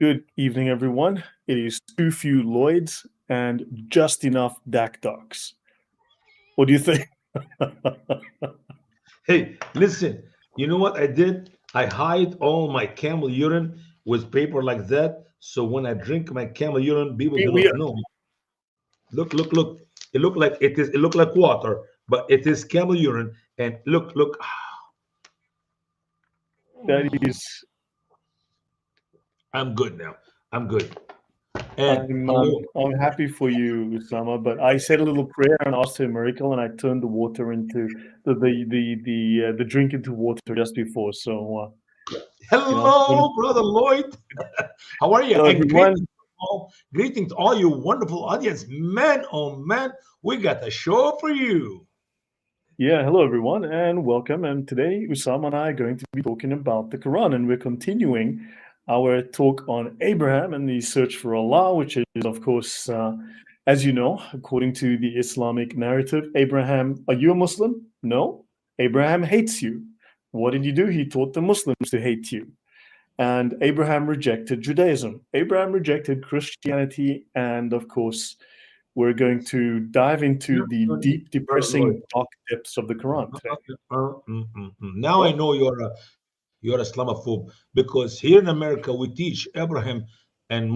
Good evening, everyone. It is too few Lloyds and just enough Dakdoks. What do you think? Hey, listen, you know what I did? I hide all my camel urine with paper like that. So when I drink my camel urine, people do we not know. Look, look, look. It look like water, but it is camel urine. And look, look. that is, I'm good now. I'm good. And I'm hello. happy for you, Usama. But I said a little prayer and asked for a miracle, and I turned the water into the drink into water just before. So you know, Hello, brother Lloyd. How are you? hello And everyone. greetings to all you wonderful audience. Man, oh man, we got a show for you. Yeah, hello everyone, and welcome. And today, Usama and I are going to be talking about the Quran, and we're continuing our talk on Abraham and the search for Allah, which is, of course, as you know, according to the Islamic narrative, Abraham, are you a Muslim? No. Abraham hates you. What did you do? He taught the Muslims to hate you. And Abraham rejected Judaism. Abraham rejected Christianity, and of course, we're going to dive into the deep, Brother Lloyd. depressing, dark depths of the Quran today. Now I Well, know you're Islamophobe because here in America we teach Abraham and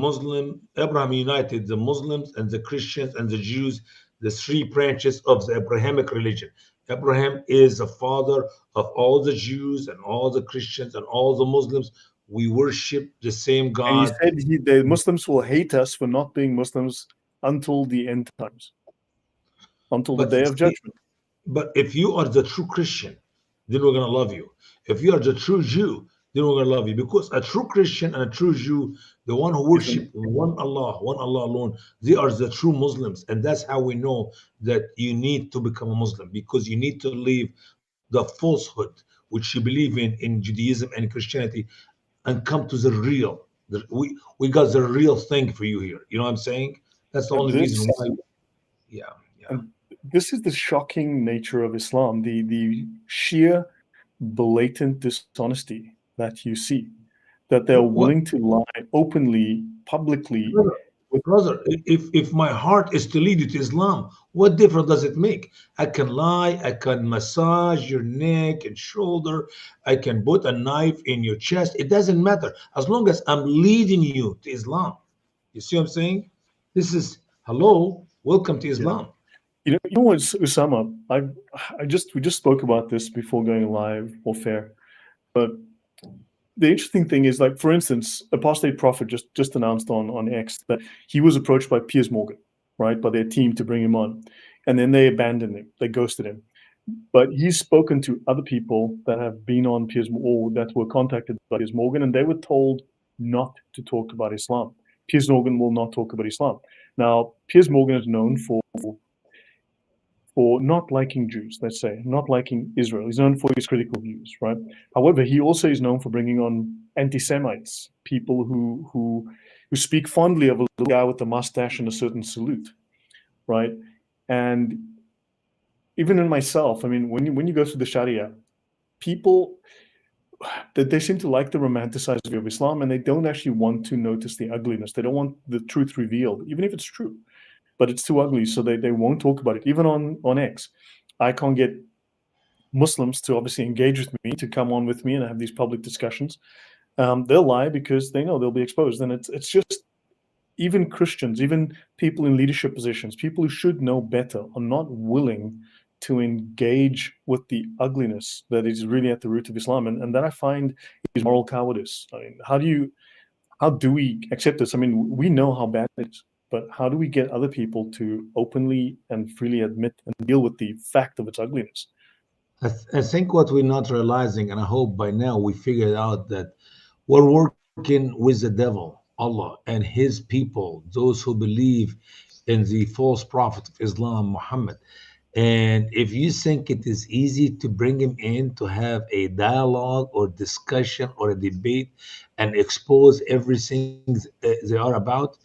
Abraham united the Muslims and the Christians and the Jews, the three branches of the Abrahamic religion. Abraham is the father of all the Jews and all the Christians and all the Muslims. We worship the same and he God. said the Muslims will hate us for not being Muslims until the end times, until the But day of see, judgment. But if you are the true Christian, then we're gonna love you. If you are the true Jew, then we're gonna love you. Because a true Christian and a true Jew, the one who Isn't worship one Allah alone, they are the true Muslims. And that's how we know that you need to become a Muslim, because you need to leave the falsehood which you believe in Judaism and Christianity, and come to the real. We got the real thing for you here. You know what I'm saying? That's the and only reason this why. Yeah, yeah. and this is the shocking nature of Islam, the sheer blatant dishonesty that you see, that they're What? willing to lie openly, publicly. Brother, With, brother, if my heart is to lead you to Islam, what difference does it make? I can lie, I can massage your neck and shoulder, I can put a knife in your chest. It doesn't matter as long as I'm leading you to Islam. You see what I'm saying? This is hello, welcome to yeah. Islam. You know what, Usama? We just spoke about this before going live or fair, but the interesting thing is, like, for instance, apostate prophet just announced on X that he was approached by Piers Morgan, right, by their team to bring him on, and then they abandoned him, they ghosted him. But he's spoken to other people that have been on Piers or that were contacted by Piers Morgan, and they were told not to talk about Islam. Piers Morgan will not talk about Islam. Now, Piers Morgan is known for not liking Jews, let's say, not liking Israel. He's known for his critical views, right? However, he also is known for bringing on anti-Semites, people who speak fondly of a little guy with a mustache and a certain salute, right? And even in myself, I mean, when you go through the Sharia, people that they seem to like the romanticized view of Islam, and they don't actually want to notice the ugliness. They don't want the truth revealed, even if it's true, but it's too ugly, so they won't talk about it. Even on X, I can't get Muslims to obviously engage with me, to come on with me and have these public discussions. They'll lie because they know they'll be exposed, and it's just even Christians, even people in leadership positions, people who should know better, are not willing to engage with the ugliness that is really at the root of Islam, and that I find is moral cowardice. I mean, how do we accept this? I mean, we know how bad it is, but how do we get other people to openly and freely admit and deal with the fact of its ugliness? I think what we're not realizing, and I hope by now we figured out that we're working with the devil, Allah, and his people, those who believe in the false prophet of Islam, Muhammad. And if you think it is easy to bring him in to have a dialogue or discussion or a debate and expose everything they are about,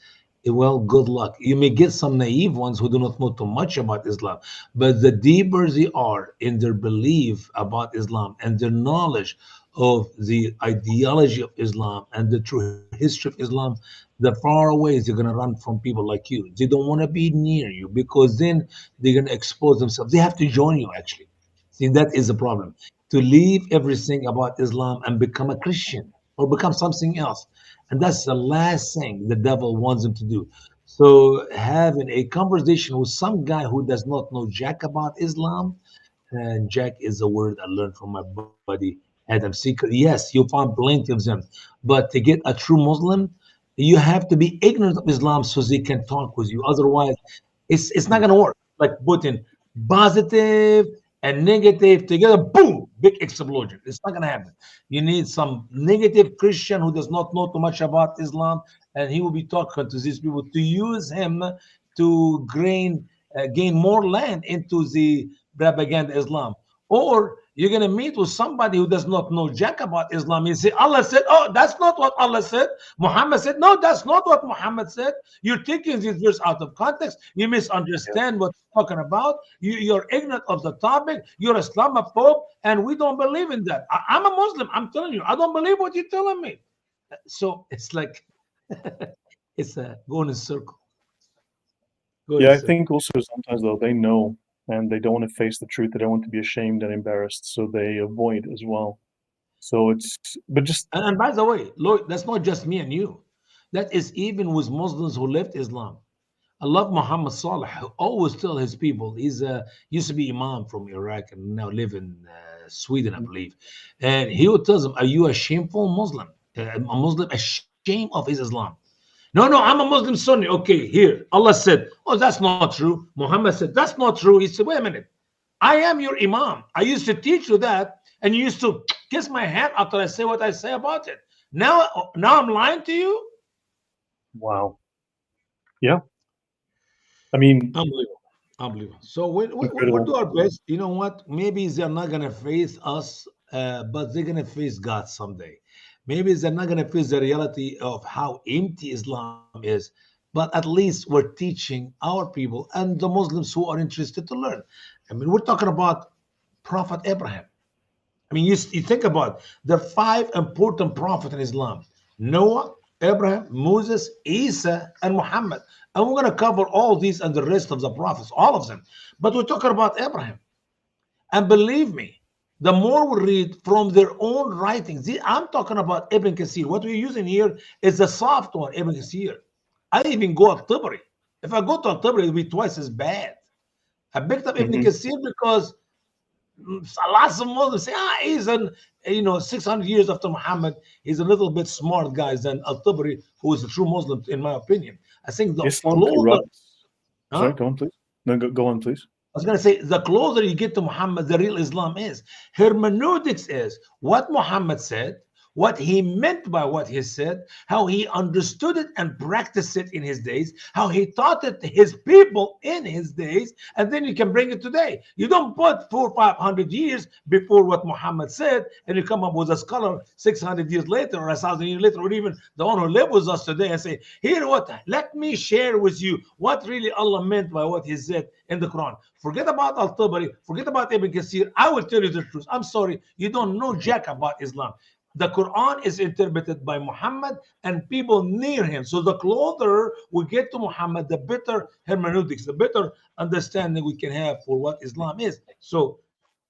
well, good luck. You may get some naive ones who do not know too much about Islam, but the deeper they are in their belief about Islam and their knowledge of the ideology of Islam and the true history of Islam, the far away they're going to run from people like you. They don't want to be near you because then they're going to expose themselves. They have to join you, actually. See, that is the problem. To leave everything about Islam and become a Christian or become something else. And that's the last thing the devil wants them to do. So having a conversation with some guy who does not know jack about Islam, and jack is a word I learned from my buddy Adam Seeker. Yes, you'll find plenty of them. But to get a true Muslim, you have to be ignorant of Islam so they can talk with you. Otherwise, it's not gonna work. Like putting positive and negative together, boom, big explosion. It's not gonna happen. You need some negative Christian who does not know too much about Islam, and he will be talking to these people to use him to gain more land into the propaganda Islam. Or you're going to meet with somebody who does not know jack about Islam. You say, Allah said, oh, that's not what Allah said. Muhammad said, no, that's not what Muhammad said. You're taking this verse out of context. You misunderstand what it's talking about. You're ignorant of the topic. You're Islamophobe, and we don't believe in that. I'm a Muslim. I'm telling you, I don't believe what you're telling me. So it's like, it's a going in circle. Yeah, I think also sometimes though they know and they don't want to face the truth. They don't want to be ashamed and embarrassed, so they avoid as well. So but just And by the way, Lloyd, that's not just me and you. That is even with Muslims who left Islam. I love Muhammad Saleh, who always tell his people, he's used to be imam from Iraq and now live in Sweden, I believe. And he would tell them, are you a shameful Muslim? A Muslim ashamed of his Islam? No, I'm a Muslim Sunni. Okay, here. Allah said, oh, that's not true. Muhammad said, that's not true. He said, wait a minute. I am your imam. I used to teach you that, and you used to kiss my hand after I say what I say about it. Now I'm lying to you? wow. Yeah. I mean, Unbelievable. So we'll incredible. do our best. You know what? Maybe they're not going to face us, but they're going to face God someday. Maybe they're not going to face the reality of how empty Islam is, but at least we're teaching our people and the Muslims who are interested to learn. I mean, we're talking about Prophet Abraham. I mean, you think about the 5 important prophets in Islam: Noah, Abraham, Moses, Isa, and Muhammad. And we're going to cover all these and the rest of the prophets, all of them. But we're talking about Abraham. And believe me, the more we read from their own writings, I'm talking about Ibn Kathir. What we're using here is the soft one, Ibn Kathir. I even go to Tabari. If I go to Tabari, it'll be twice as bad. I picked up Ibn Kathir because lots of Muslims say, he's 600 years after Muhammad. He's a little bit smart guy than Al-Tabari, who is a true Muslim, in my opinion. I think the Islam closer... corrupts. Huh? Sorry, go on, please. No, go on, please. I was going to say, the closer you get to Muhammad, the real Islam is. Hermeneutics is what Muhammad said, what he meant by what he said, how he understood it and practiced it in his days, how he taught it to his people in his days, and then you can bring it today. You don't put 400 or 500 years before what Muhammad said, and you come up with a scholar 600 years later or 1,000 years later, or even the one who lived with us today, and say, here, let me share with you what really Allah meant by what he said in the Quran. Forget about Al-Tabari, forget about Ibn Kathir. I will tell you the truth. I'm sorry, you don't know jack about Islam. The Quran is interpreted by Muhammad and people near him. So the closer we get to Muhammad, the better hermeneutics, the better understanding we can have for what Islam is. So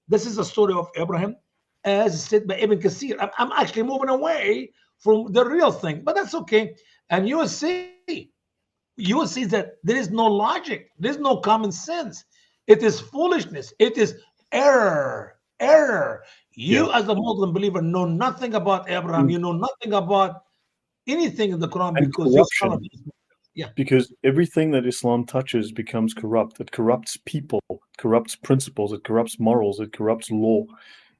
this is the story of Abraham, as said by Ibn Kathir. I'm actually moving away from the real thing, but that's okay. And you will see that there is no logic, there's no common sense. It is foolishness. It is error. You, as a Muslim believer, know nothing about Abraham. You know nothing about anything in the Quran And because corruption. Yeah. Because everything that Islam touches becomes corrupt. It corrupts people, it corrupts principles, it corrupts morals, it corrupts law.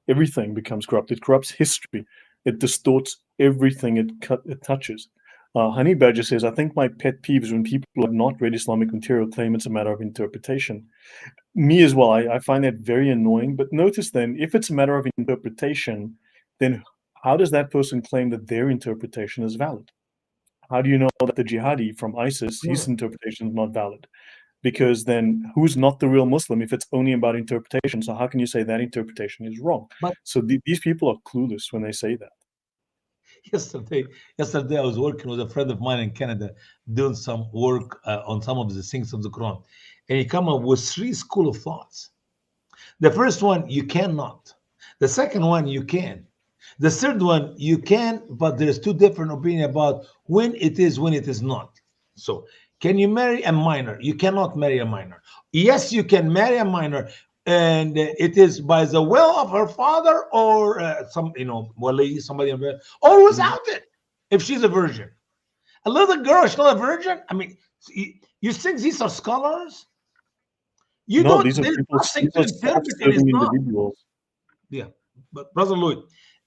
Everything becomes corrupt. It corrupts history. It distorts everything it touches. Honey Badger says, I think my pet peeve is when people who have not read Islamic material claim it's a matter of interpretation. Me as well. I find that very annoying. But notice then, if it's a matter of interpretation, then how does that person claim that their interpretation is valid? How do you know that the jihadi from ISIS, his interpretation is not valid? because then who's not the real Muslim if it's only about interpretation? So how can you say that interpretation is wrong? But So these people are clueless when they say that. yesterday I was working with a friend of mine in Canada, doing some work on some of the things of the Quran, and he come up with 3 school of thoughts. The first one, you cannot. The second one, you can. The third one, you can, but there's 2 different opinions about when it is not. So, can you marry a minor? You cannot marry a minor. Yes, you can marry a minor, and it is by the will of her father or wali, somebody, or without it, if she's a virgin. A little girl, she's not a virgin. I mean, you think these are scholars? You No, don't. these are There's people, nothing these to are interpret in self-serving Islam. individuals. Yeah, but Brother Lloyd,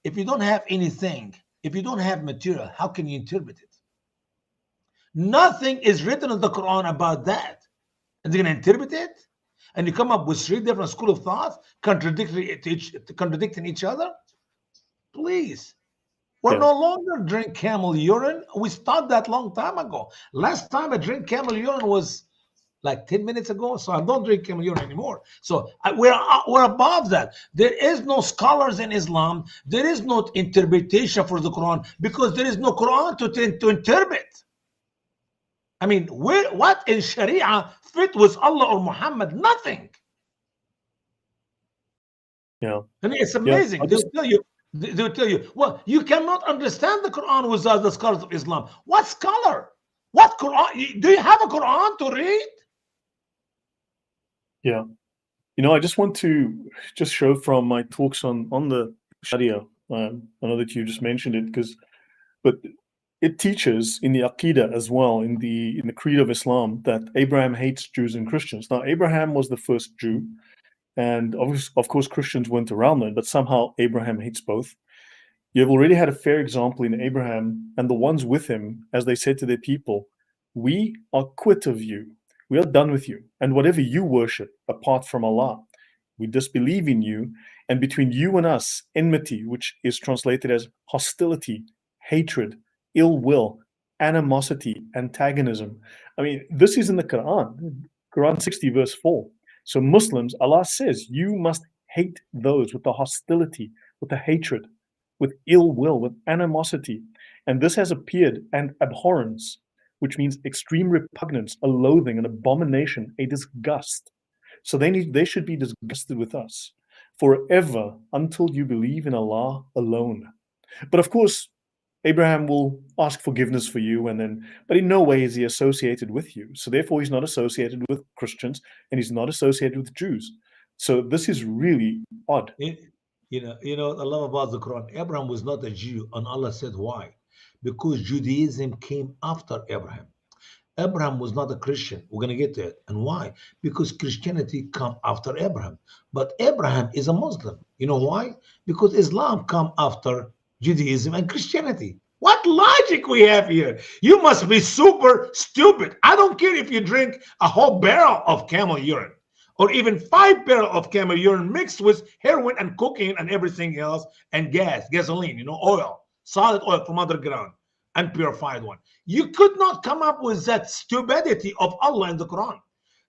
if you don't have anything, if you don't have material, how can you interpret it? Nothing is written in the Quran about that. And they're going to interpret it? And you come up with 3 different schools of thought contradicting each other? Please. We're Yeah. no longer drink camel urine. We stopped that long time ago. Last time I drank camel urine was like 10 minutes ago, so I don't drink camel urine anymore. So we're above that. There is no scholars in Islam. There is no interpretation for the Quran because there is no Quran to interpret. I mean, what in Sharia fit with Allah or Muhammad? Nothing. Yeah. I mean, it's Yeah. amazing. They'll tell you, well, you cannot understand the Quran without the scholars of Islam. What scholar? What Quran? Do you have a Quran to read? Yeah. I just want to just show from my talks on the Sharia. I know that you just mentioned it, but it teaches in the Aqidah as well, in the creed of Islam, that Abraham hates Jews and Christians. Now, Abraham was the first Jew, and of course Christians weren't around then, but somehow Abraham hates both. You have already had a fair example in Abraham and the ones with him, as they said to their people, "We are quit of you. We are done with you. And whatever you worship apart from Allah, we disbelieve in you. And between you and us, enmity," which is translated as hostility, hatred, ill will, animosity, antagonism. I mean, this is in the Quran, Quran 60, verse 4. So Muslims, Allah says, you must hate those with the hostility, with the hatred, with ill will, with animosity. And this has appeared, and abhorrence, which means extreme repugnance, a loathing, an abomination, a disgust. So they should be disgusted with us forever until you believe in Allah alone. But of course, Abraham will ask forgiveness for you, but in no way is he associated with you. So therefore, he's not associated with Christians, and he's not associated with Jews. So this is really odd. You know, I love about the Quran. Abraham was not a Jew, and Allah said why? Because Judaism came after Abraham. Abraham was not a Christian. We're going to get to it. And why? Because Christianity come after Abraham. But Abraham is a Muslim. You know why? Because Islam come after Judaism and Christianity. What logic we have here? You must be super stupid. I don't care if you drink a whole barrel of camel urine or even 5 barrels of camel urine mixed with heroin and cocaine and everything else and gasoline, oil, solid oil from underground, unpurified one. You could not come up with that stupidity of Allah in the Quran.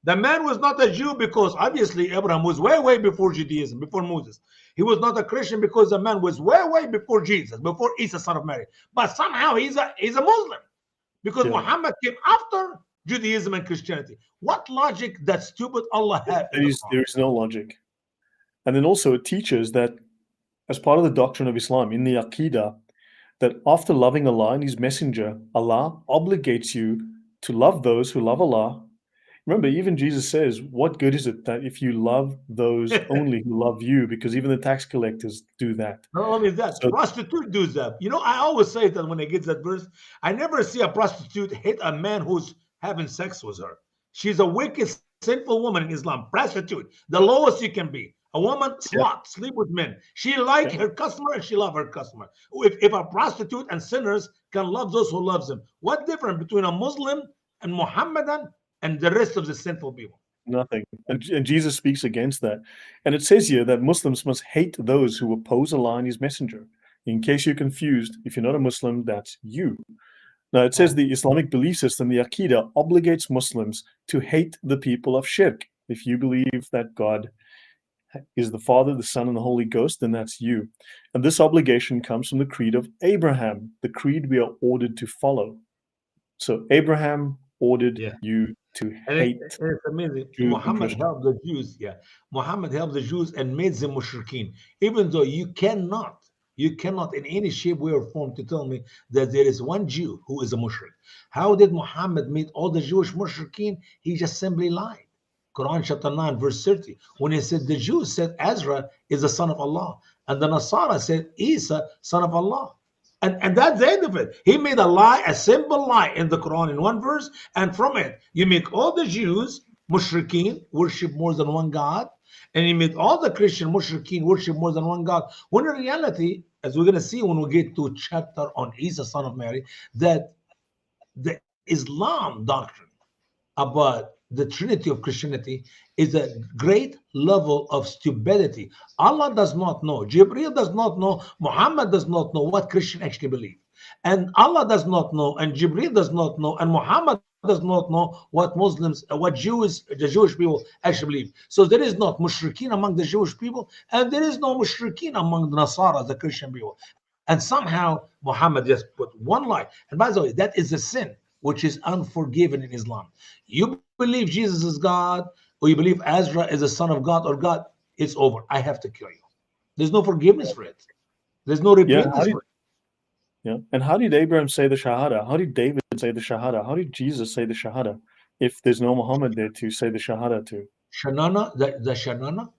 The man was not a Jew because obviously Abraham was way, way before Judaism, before Moses. He was not a Christian because the man was way, way before Jesus, before Isa, son of Mary. But somehow he's a Muslim because Muhammad came after Judaism and Christianity. What logic that stupid Allah had? There is no logic. And then also it teaches that as part of the doctrine of Islam, in the Aqidah, that after loving Allah and His Messenger, Allah obligates you to love those who love Allah. Remember, even Jesus says, what good is it that if you love those only who love you? Because even the tax collectors do that. Not only that, prostitute do that. I always say that when I get that verse, I never see a prostitute hit a man who's having sex with her. She's a wicked, sinful woman in Islam. Prostitute, the lowest you can be. A woman, slut, sleep with men. She like her customer and she love her customer. If a prostitute and sinners can love those who loves them, what difference between a Muslim and Muhammadan and the rest of the sinful people? Nothing. And Jesus speaks against that. And it says here that Muslims must hate those who oppose Allah and His Messenger. In case you're confused, if you're not a Muslim, that's you. Now, it says the Islamic belief system, the Aqidah, obligates Muslims to hate the people of shirk. If you believe that God is the Father, the Son, and the Holy Ghost, then that's you. And this obligation comes from the creed of Abraham, the creed we are ordered to follow. So Abraham ordered you to hate it's amazing. Jews and Muhammad Christians. helped the Jews. Muhammad helped the Jews and made them mushrikeen. Even though you cannot in any shape, way, or form to tell me that there is one Jew who is a mushrik. How did Muhammad make all the Jewish mushrikeen? He just simply lied. Quran chapter 9, verse 30, when he said the Jews said Ezra is the son of Allah, and the Nasara said Isa, son of Allah. And that's the end of it. He made a lie, a simple lie in the Quran in one verse, and from it, you make all the Jews, mushrikeen, worship more than one God, and you make all the Christian mushrikeen worship more than one God. When in reality, as we're going to see when we get to chapter on Isa, son of Mary, that the Islam doctrine about the Trinity of Christianity is a great level of stupidity. Allah does not know, Jibreel does not know, Muhammad does not know what Christians actually believe. And Allah does not know, and Jibreel does not know, and Muhammad does not know what Muslims, the Jewish people actually believe. So there is not mushrikeen among the Jewish people, and there is no mushrikeen among the Nasara, the Christian people. And somehow Muhammad just put one lie. And by the way, that is a sin which is unforgiven in Islam. You believe Jesus is God, or you believe Ezra is the son of God or God, it's over. I have to kill you. There's no forgiveness for it. There's no repentance for it. Yeah. And how did Abraham say the Shahada? How did David say the Shahada? How did Jesus say the Shahada? If there's no Muhammad there to say the Shahada to. Shanana, the Shanana?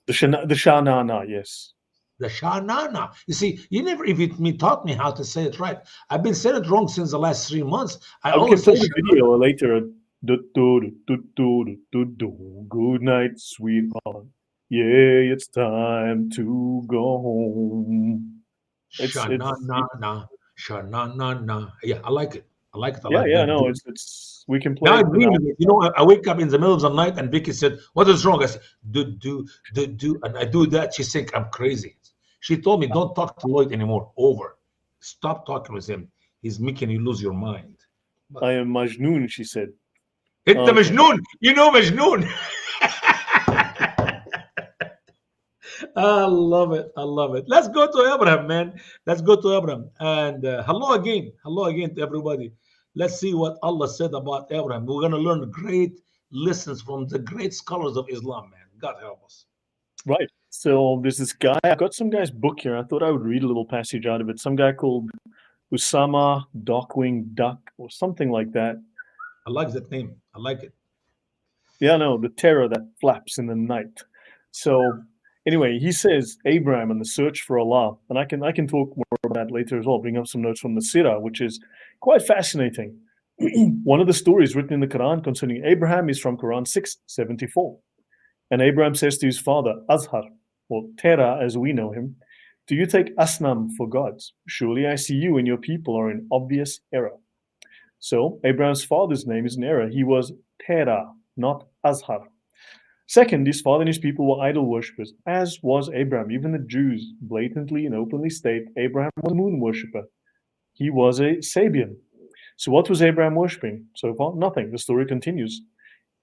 The Shanana, yes. The Shanana. You see, you never even taught me how to say it right. I've been saying it wrong since the last 3 months. I always can say play the video later. Good night, sweetheart. Yeah, it's time to go home. Shanana, Shanana. Yeah, I like it. I like it. I Yeah, like yeah, that. no, it's we can play. Now I dream of it. You know, I wake up in the middle of the night and Vicky said, "What is wrong?" I said, do, and I do that. She think I'm crazy. She told me, "Don't talk to Lloyd anymore. Over. Stop talking with him. He's making you lose your mind." I am Majnoon, she said. It's the Majnoon. You know Majnoon. I love it. I love it. Let's go to Abraham, man. Let's go to Abraham. And hello again. Hello again to everybody. Let's see what Allah said about Abraham. We're going to learn great lessons from the great scholars of Islam, man. God help us. Right. So there's this guy. I got some guy's book here. I thought I would read a little passage out of it. Some guy called Usama Dakdok or something like that. I like that name. I like it. Yeah, no, the terror that flaps in the night. So anyway, he says Abraham and the search for Allah, and I can talk more about that later as well. Bring up some notes from the Sirah, which is quite fascinating. One of the stories written in the Quran concerning Abraham is from Quran 6:74, and Abraham says to his father Azhar, or Terah as we know him, "Do you take Asnam for gods? Surely I see you and your people are in obvious error." So Abraham's father's name is in error. He was Terah, not Azhar. Second, his father and his people were idol worshippers, as was Abraham. Even the Jews blatantly and openly state Abraham was a moon worshipper. He was a Sabian. So what was Abraham worshipping? So far, nothing. The story continues.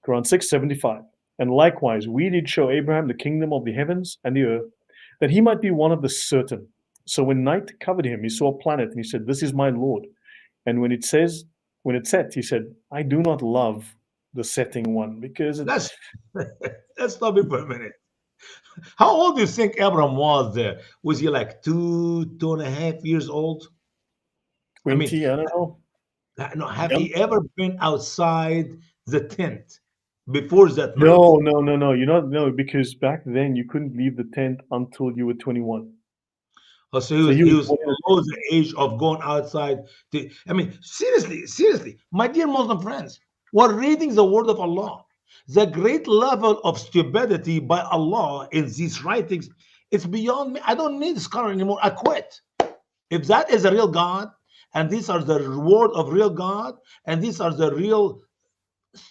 Quran 6:75. And likewise, we did show Abraham the kingdom of the heavens and the earth, that he might be one of the certain. So when night covered him, he saw a planet, and he said, "This is my Lord." And when it set, he said, "I do not love the setting one," because let's stop it for a minute. How old do you think Abraham was there? Was he like 2.5 years old? 20, I don't know. No, have he ever been outside the tent before that night? No. You don't know, because back then you couldn't leave the tent until you were 21. Oh, so he was below the age of going outside. I mean, seriously, my dear Muslim friends, we're reading the word of Allah. The great level of stupidity by Allah in these writings, it's beyond me. I don't need scholar anymore. I quit. If that is a real God, and these are the word of real God, and these are the real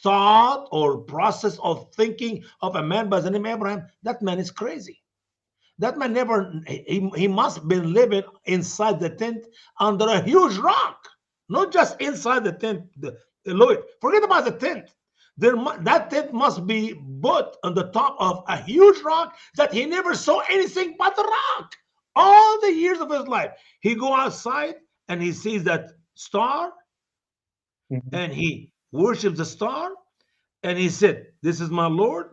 thought or process of thinking of a man by the name Abraham, that man is crazy. That man he must have been living inside the tent under a huge rock. not just inside the tent. Lloyd, forget about the tent. That tent must be put on the top of a huge rock that he never saw anything but the rock. All the years of his life, he go outside and he sees that star, and he worships the star, and he said, "This is my Lord."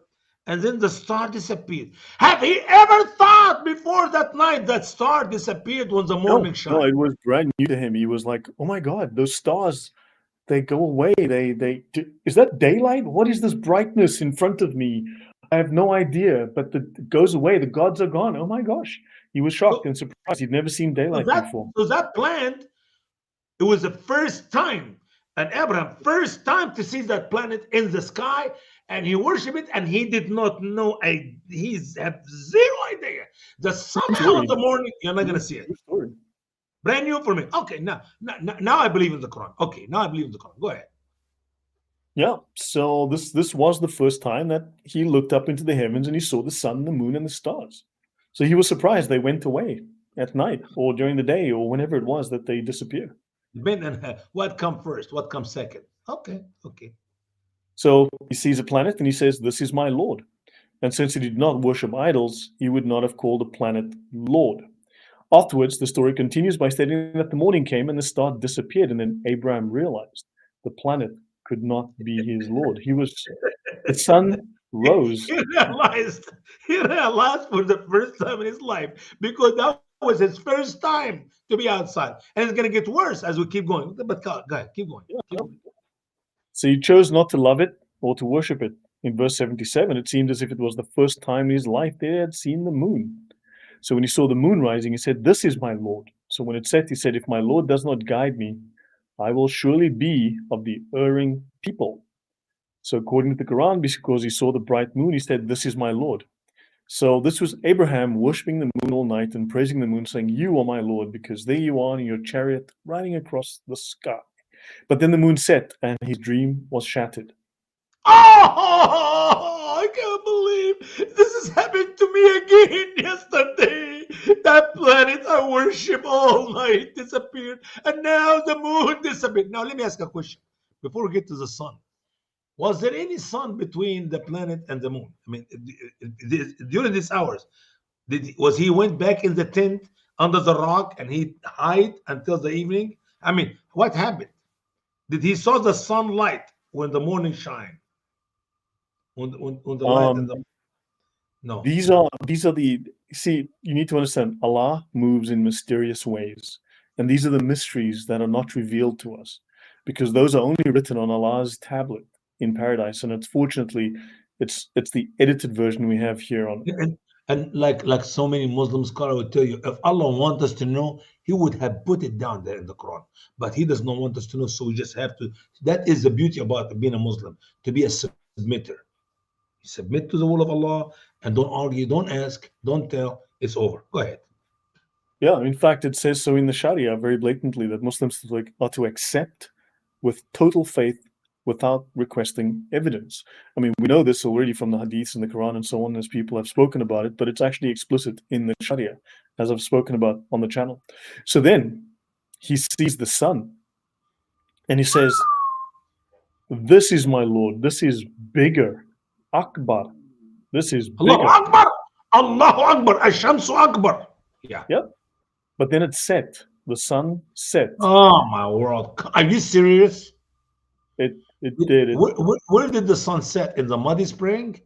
And then the star disappeared. Have he ever thought before that night that star disappeared when the morning shine? No, it was brand new to him. He was like, "Oh my God, those stars, they go away. Is that daylight? What is this brightness in front of me? I have no idea, but it goes away. The gods are gone. Oh my gosh." He was shocked and surprised. He'd never seen daylight before. So that planet, it was the first time, and Abraham, first time to see that planet in the sky, and he worshiped it, and he did not know, he's have zero idea that somehow in the morning you're not going to see it. Brand new for me. Okay, now I believe in the Quran. Okay, now I believe in the Quran. Go ahead. Yeah, so this was the first time that he looked up into the heavens and he saw the sun, the moon, and the stars. So he was surprised they went away at night or during the day or whenever it was that they disappear. What comes first? What comes second? Okay. So he sees a planet and he says, "This is my Lord." And since he did not worship idols, he would not have called the planet Lord. Afterwards, the story continues by stating that the morning came and the star disappeared, and then Abraham realized the planet could not be his Lord. The sun rose. He realized for the first time in his life, because that was his first time to be outside. And it's going to get worse as we keep going. But go ahead, keep going. So he chose not to love it or to worship it. In verse 77, it seemed as if it was the first time in his life they had seen the moon. So when he saw the moon rising, he said, "This is my Lord." So when it set, he said, "If my Lord does not guide me, I will surely be of the erring people." So according to the Quran, because he saw the bright moon, he said, "This is my Lord." So this was Abraham worshiping the moon all night and praising the moon, saying, "You are my Lord, because there you are in your chariot riding across the sky." But then the moon set and his dream was shattered. Oh, I can't believe this has happened to me again yesterday. That planet I worship all night disappeared, and now the moon disappeared. Now let me ask a question before we get to the sun. Was there any sun between the planet and the moon? I mean, during these hours, was he went back in the tent under the rock and he hid until the evening? I mean, what happened? Did he saw the sunlight when the morning shine? On the light and the no. These are the see, you need to understand Allah moves in mysterious ways. And these are the mysteries that are not revealed to us, because those are only written on Allah's tablet in paradise. And unfortunately, it's the edited version we have here on. And like so many Muslim scholars would tell you, if Allah wants us to know, He would have put it down there in the Quran. But He does not want us to know, so we just have to. That is the beauty about being a Muslim, to be a submitter. You submit to the will of Allah and don't argue, don't ask, don't tell. It's over. Go ahead. Yeah, in fact, it says so in the Sharia very blatantly that Muslims are to accept with total faith without requesting evidence. I mean, we know this already from the Hadiths and the Quran and so on, as people have spoken about it, but it's actually explicit in the Sharia, as I've spoken about on the channel. So then he sees the sun and he says, "This is my Lord. This is bigger. Akbar. This is bigger." Allahu Akbar. Allahu Akbar. Ash-Shamsu Akbar. Yeah. Yep. But then it set. The sun set. Oh my world! Are you serious? It did. Where did the sun set? In the muddy spring?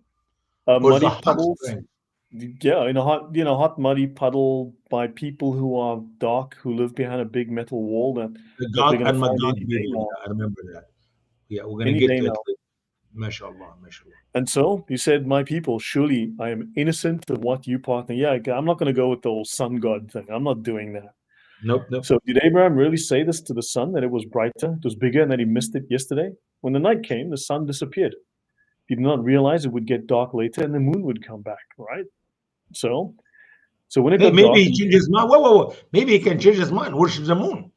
Muddy puddles. Yeah, in a hot muddy puddle by people who are dark, who live behind a big metal wall. I remember that. Yeah, we're gonna get to it. MashaAllah, MashaAllah. And so he said, "My people, surely I am innocent of what you partner." Yeah, I'm not going to go with the whole sun god thing. I'm not doing that. Nope. So did Abraham really say this to the sun, that it was brighter, it was bigger, and that he missed it yesterday? When the night came, the sun disappeared. He did not realize it would get dark later and the moon would come back, right? So when it got dark, maybe he changed his mind. Whoa. Maybe he can change his mind, worship the moon.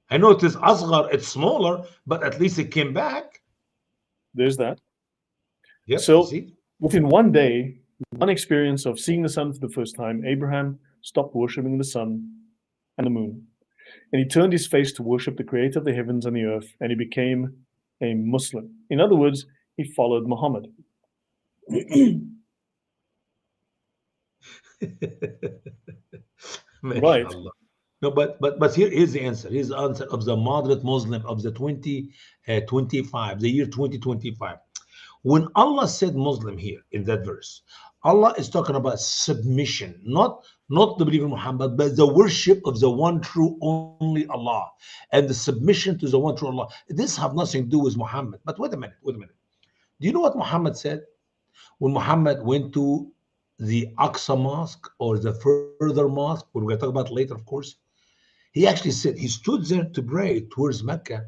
I know it is asghar, it's smaller, but at least it came back. There's that. Yep, so within one day, one experience of seeing the sun for the first time, Abraham stopped worshiping the sun and the moon. And he turned his face to worship the creator of the heavens and the earth, and he became a Muslim. In other words, he followed Muhammad. Right. MashaAllah. No, but here's the answer. Here's the answer of the moderate Muslim of the 2025, the year 2025. When Allah said Muslim here in that verse, Allah is talking about submission, not the belief in Muhammad, but the worship of the one true only Allah and the submission to the one true Allah. This have nothing to do with Muhammad. But wait a minute. Do you know what Muhammad said? When Muhammad went to the Aqsa Mosque or the further mosque, we're going to talk about later, of course, he actually said he stood there to pray towards Mecca,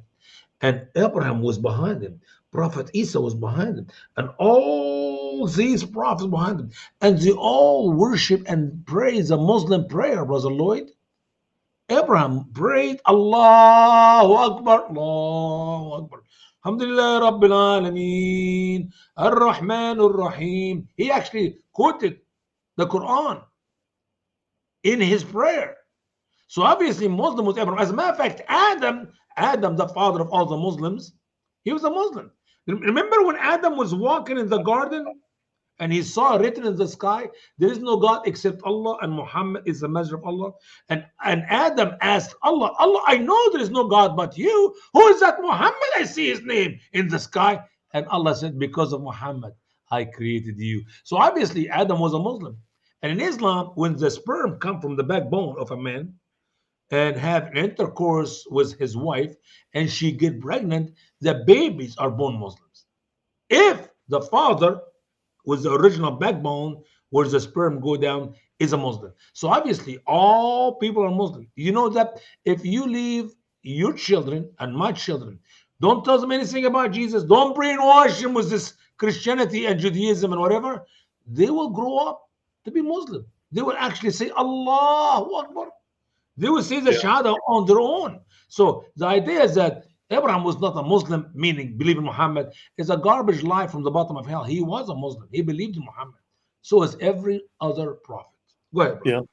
and Abraham was behind him. Prophet Isa was behind him, and all these prophets behind him, and they all worship and praise a Muslim prayer, Brother Lloyd. Abraham prayed, Allahu Akbar, Allahu Akbar. Alhamdulillah Rabbil Alameen, Ar-Rahman Ar-Rahim. He actually quoted the Quran in his prayer. So obviously Muslim was Abraham. As a matter of fact, Adam, the father of all the Muslims, he was a Muslim. Remember when Adam was walking in the garden and he saw written in the sky, there is no God except Allah and Muhammad is the messenger of Allah. And Adam asked Allah, I know there is no God but you. Who is that Muhammad? I see his name in the sky. And Allah said, because of Muhammad, I created you. So obviously Adam was a Muslim. And in Islam, when the sperm come from the backbone of a man and have intercourse with his wife and she get pregnant, the babies are born Muslims. If the father with the original backbone where the sperm go down is a Muslim. So obviously all people are Muslim. You know that if you leave your children and my children, don't tell them anything about Jesus, don't brainwash them with this Christianity and Judaism and whatever, they will grow up to be Muslim. They will actually say Allahu Akbar. They will say the Shahada on their own. So the idea is that Abraham was not a Muslim, meaning believe in Muhammad, is a garbage lie from the bottom of hell. He was a Muslim. He believed in Muhammad. So is every other prophet. Go ahead, bro.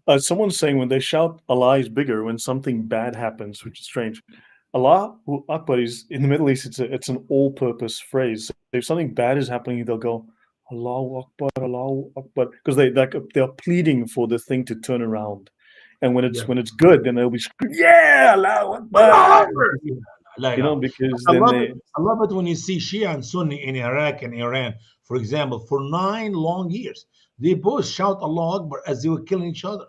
Yeah. Someone's saying when they shout Allah is bigger when something bad happens, which is strange. Allahu Akbar is in the Middle East. It's an all-purpose phrase. If something bad is happening, they'll go Allahu Akbar, because they're pleading for the thing to turn around. And when it's good, then they'll be screaming, yeah, Allahu Akbar. You know, because I love it when you see Shia and Sunni in Iraq and Iran, for example, for 9 long years, they both shout Allahu Akbar as they were killing each other.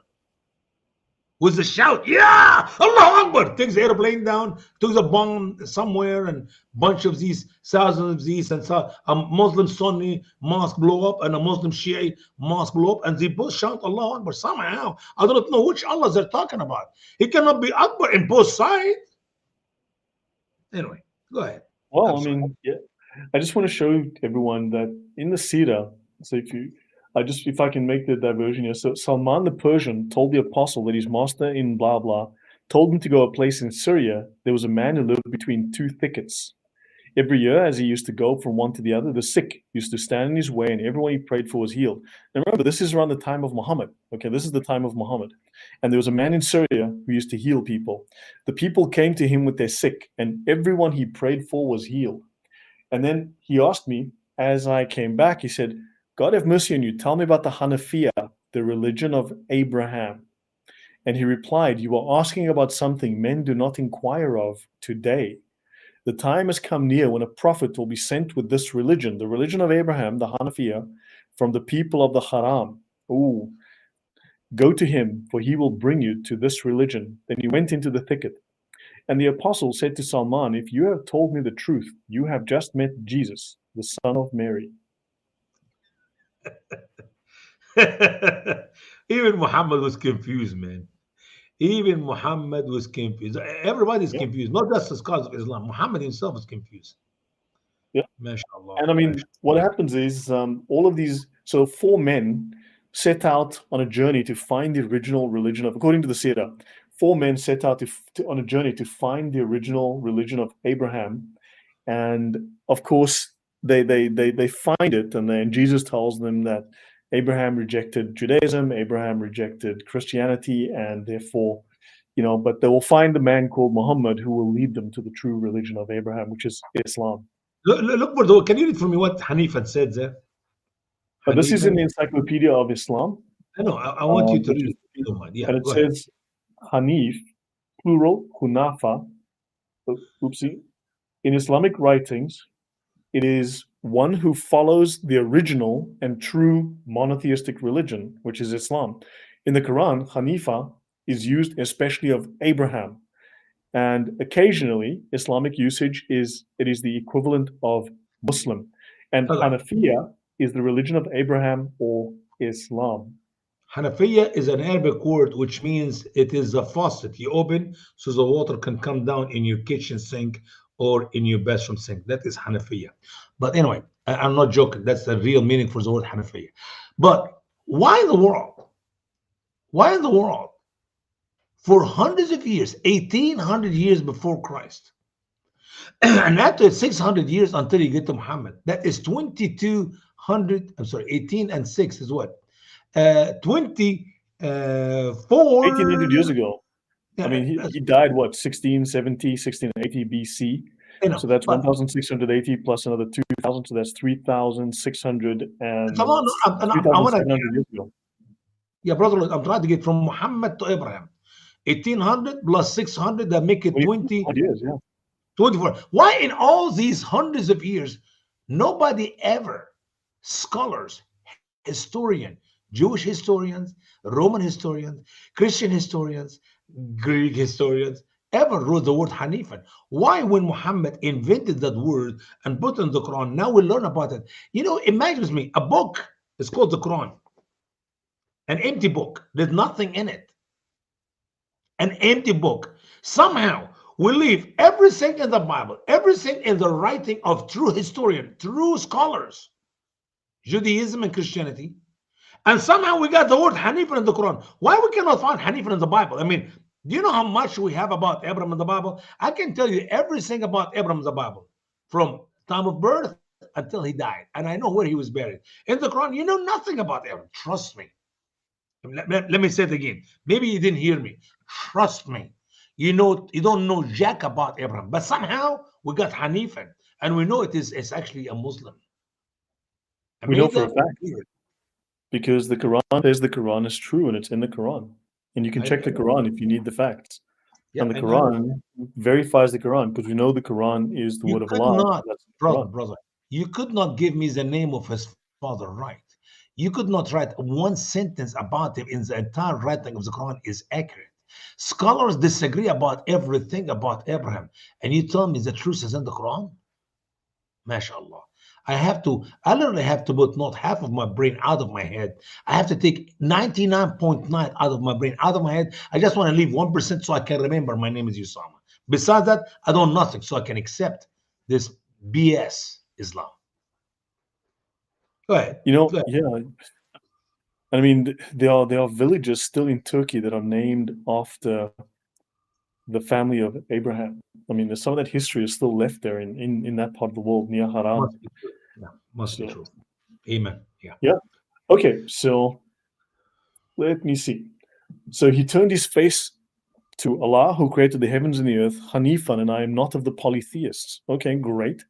With the shout, yeah, Allahu Akbar, takes the airplane down, took the bomb somewhere, and bunch of these, thousands of these, and so a Muslim Sunni mosque blow up and a Muslim Shia mosque blow up, and they both shout Allahu Akbar. Somehow, I don't know which Allah they're talking about. It cannot be Akbar in both sides. Anyway, go ahead. Well, I mean, yeah, I just want to show everyone that in the Sira, so if I can make the diversion here. So Salman the Persian told the apostle that his master in blah blah told him to go a place in Syria. There was a man who lived between 2 thickets. Every year, as he used to go from one to the other, the sick used to stand in his way, and everyone he prayed for was healed. And remember, this is around the time of Muhammad. Okay, this is the time of Muhammad. And there was a man in Syria who used to heal people. The people came to him with their sick, and everyone he prayed for was healed. And then he asked me, as I came back, he said, God have mercy on you. Tell me about the Hanafiya, the religion of Abraham. And he replied, you are asking about something men do not inquire of today. The time has come near when a prophet will be sent with this religion, the religion of Abraham, the Hanafiya, from the people of the Haram. Ooh, go to him, for he will bring you to this religion. Then he went into the thicket. And the apostle said to Salman, if you have told me the truth, you have just met Jesus, the son of Mary. Even Muhammad was confused, man. Even Muhammad was confused. Everybody's confused, not just the scholars of Islam. Muhammad himself was confused. Yeah. MashaAllah. And I mean, what happens is all of these, so 4 men set out on a journey to find the original religion of, according to the Sira, 4 men set out on a journey to find the original religion of Abraham. And of course, they find it, and then Jesus tells them that Abraham rejected Judaism, Abraham rejected Christianity, and therefore but they will find a man called Muhammad who will lead them to the true religion of Abraham, which is Islam. Look for the. Can you read for me what Hanif had said there? But this is Hanif, in the Encyclopedia of Islam, I know. I want you to which read is, it. If you don't mind. Yeah, and it go ahead. says Hanif, plural, Hunafa, oopsie. In Islamic writings, it is one who follows the original and true monotheistic religion, which is Islam. In the Quran, Hanifa is used especially of Abraham. And occasionally, Islamic usage is the equivalent of Muslim. And Hold on. Hanafiya is the religion of Abraham or Islam. Hanafiya is an Arabic word which means it is a faucet you open so the water can come down in your kitchen sink or in your bathroom sink. That is Hanafiya. But anyway, I'm not joking. That's the real meaning for the word Hanafiya. But why in the world? Why in the world? For hundreds of years, 1800 years before Christ, and after 600 years until you get to Muhammad, that is 2200. I'm sorry, 18 and 6 is what? 1800 years ago. I mean, he died, what, 1670, 1680 BC? So that's but 1680 plus another 2000, so that's 3600 and I want to 3700 years ago. Yeah, brother, I'm trying to get from Muhammad to Abraham. 1800 plus 600, that make it 20 years, yeah. 24. Why in all these hundreds of years, nobody ever, scholars, historian, Jewish historians, Roman historians, Christian historians, Greek historians, ever wrote the word Hanifan? Why, when Muhammad invented that word and put it in the Quran, now we learn about it? Imagine with me, a book is called the Quran. An empty book. There's nothing in it. An empty book. Somehow, we leave everything in the Bible, everything in the writing of true historians, true scholars, Judaism and Christianity, and somehow we got the word Hanif in the Quran. Why we cannot find Hanif in the Bible? I mean, do you know how much we have about Abraham in the Bible? I can tell you everything about Abraham in the Bible, from time of birth until he died, and I know where he was buried. In the Quran, you know nothing about Abraham. Trust me. Let me say it again. Maybe you didn't hear me. Trust me. You don't know jack about Abraham, but somehow we got Hanifan, and we know it's actually a Muslim. We know for a fact, because the Quran says the Quran is true, and it's in the Quran, and you can check the Quran if you need the facts. Yeah, and the Quran verifies the Quran, because we know the Quran is the word of Allah. Brother, you could not give me the name of his father right. You could not write one sentence about him in the entire writing of the Quran is accurate. Scholars disagree about everything about Abraham, and you tell me the truth is in the Quran? MashaAllah. I literally have to put not half of my brain out of my head. I have to take 99.9 out of my brain, out of my head. I just want to leave 1% so I can remember my name is Usama. Besides that, I don't know nothing, so I can accept this BS Islam. Go ahead. Yeah. I mean, there are villages still in Turkey that are named after the family of Abraham. I mean, some of that history is still left there in that part of the world near Haran. Must be true. Yeah, must be true. Amen. Yeah. Yeah. Okay, so let me see. So he turned his face to Allah, who created the heavens and the earth, Hanifan, and I am not of the polytheists. Okay, great.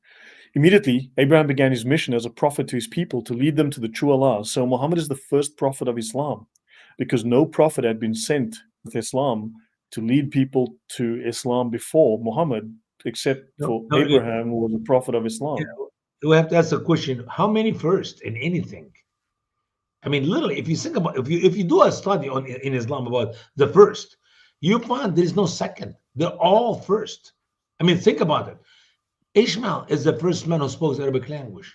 Immediately, Abraham began his mission as a prophet to his people to lead them to the true Allah. So Muhammad is the first prophet of Islam, because no prophet had been sent with Islam to lead people to Islam before Muhammad, except for Abraham, who was a prophet of Islam. We have to ask a question: how many first in anything? I mean, literally, if you think about, if you do a study in Islam about the first, you find there is no second. They're all first. I mean, think about it. Ishmael is the first man who spoke the Arabic language,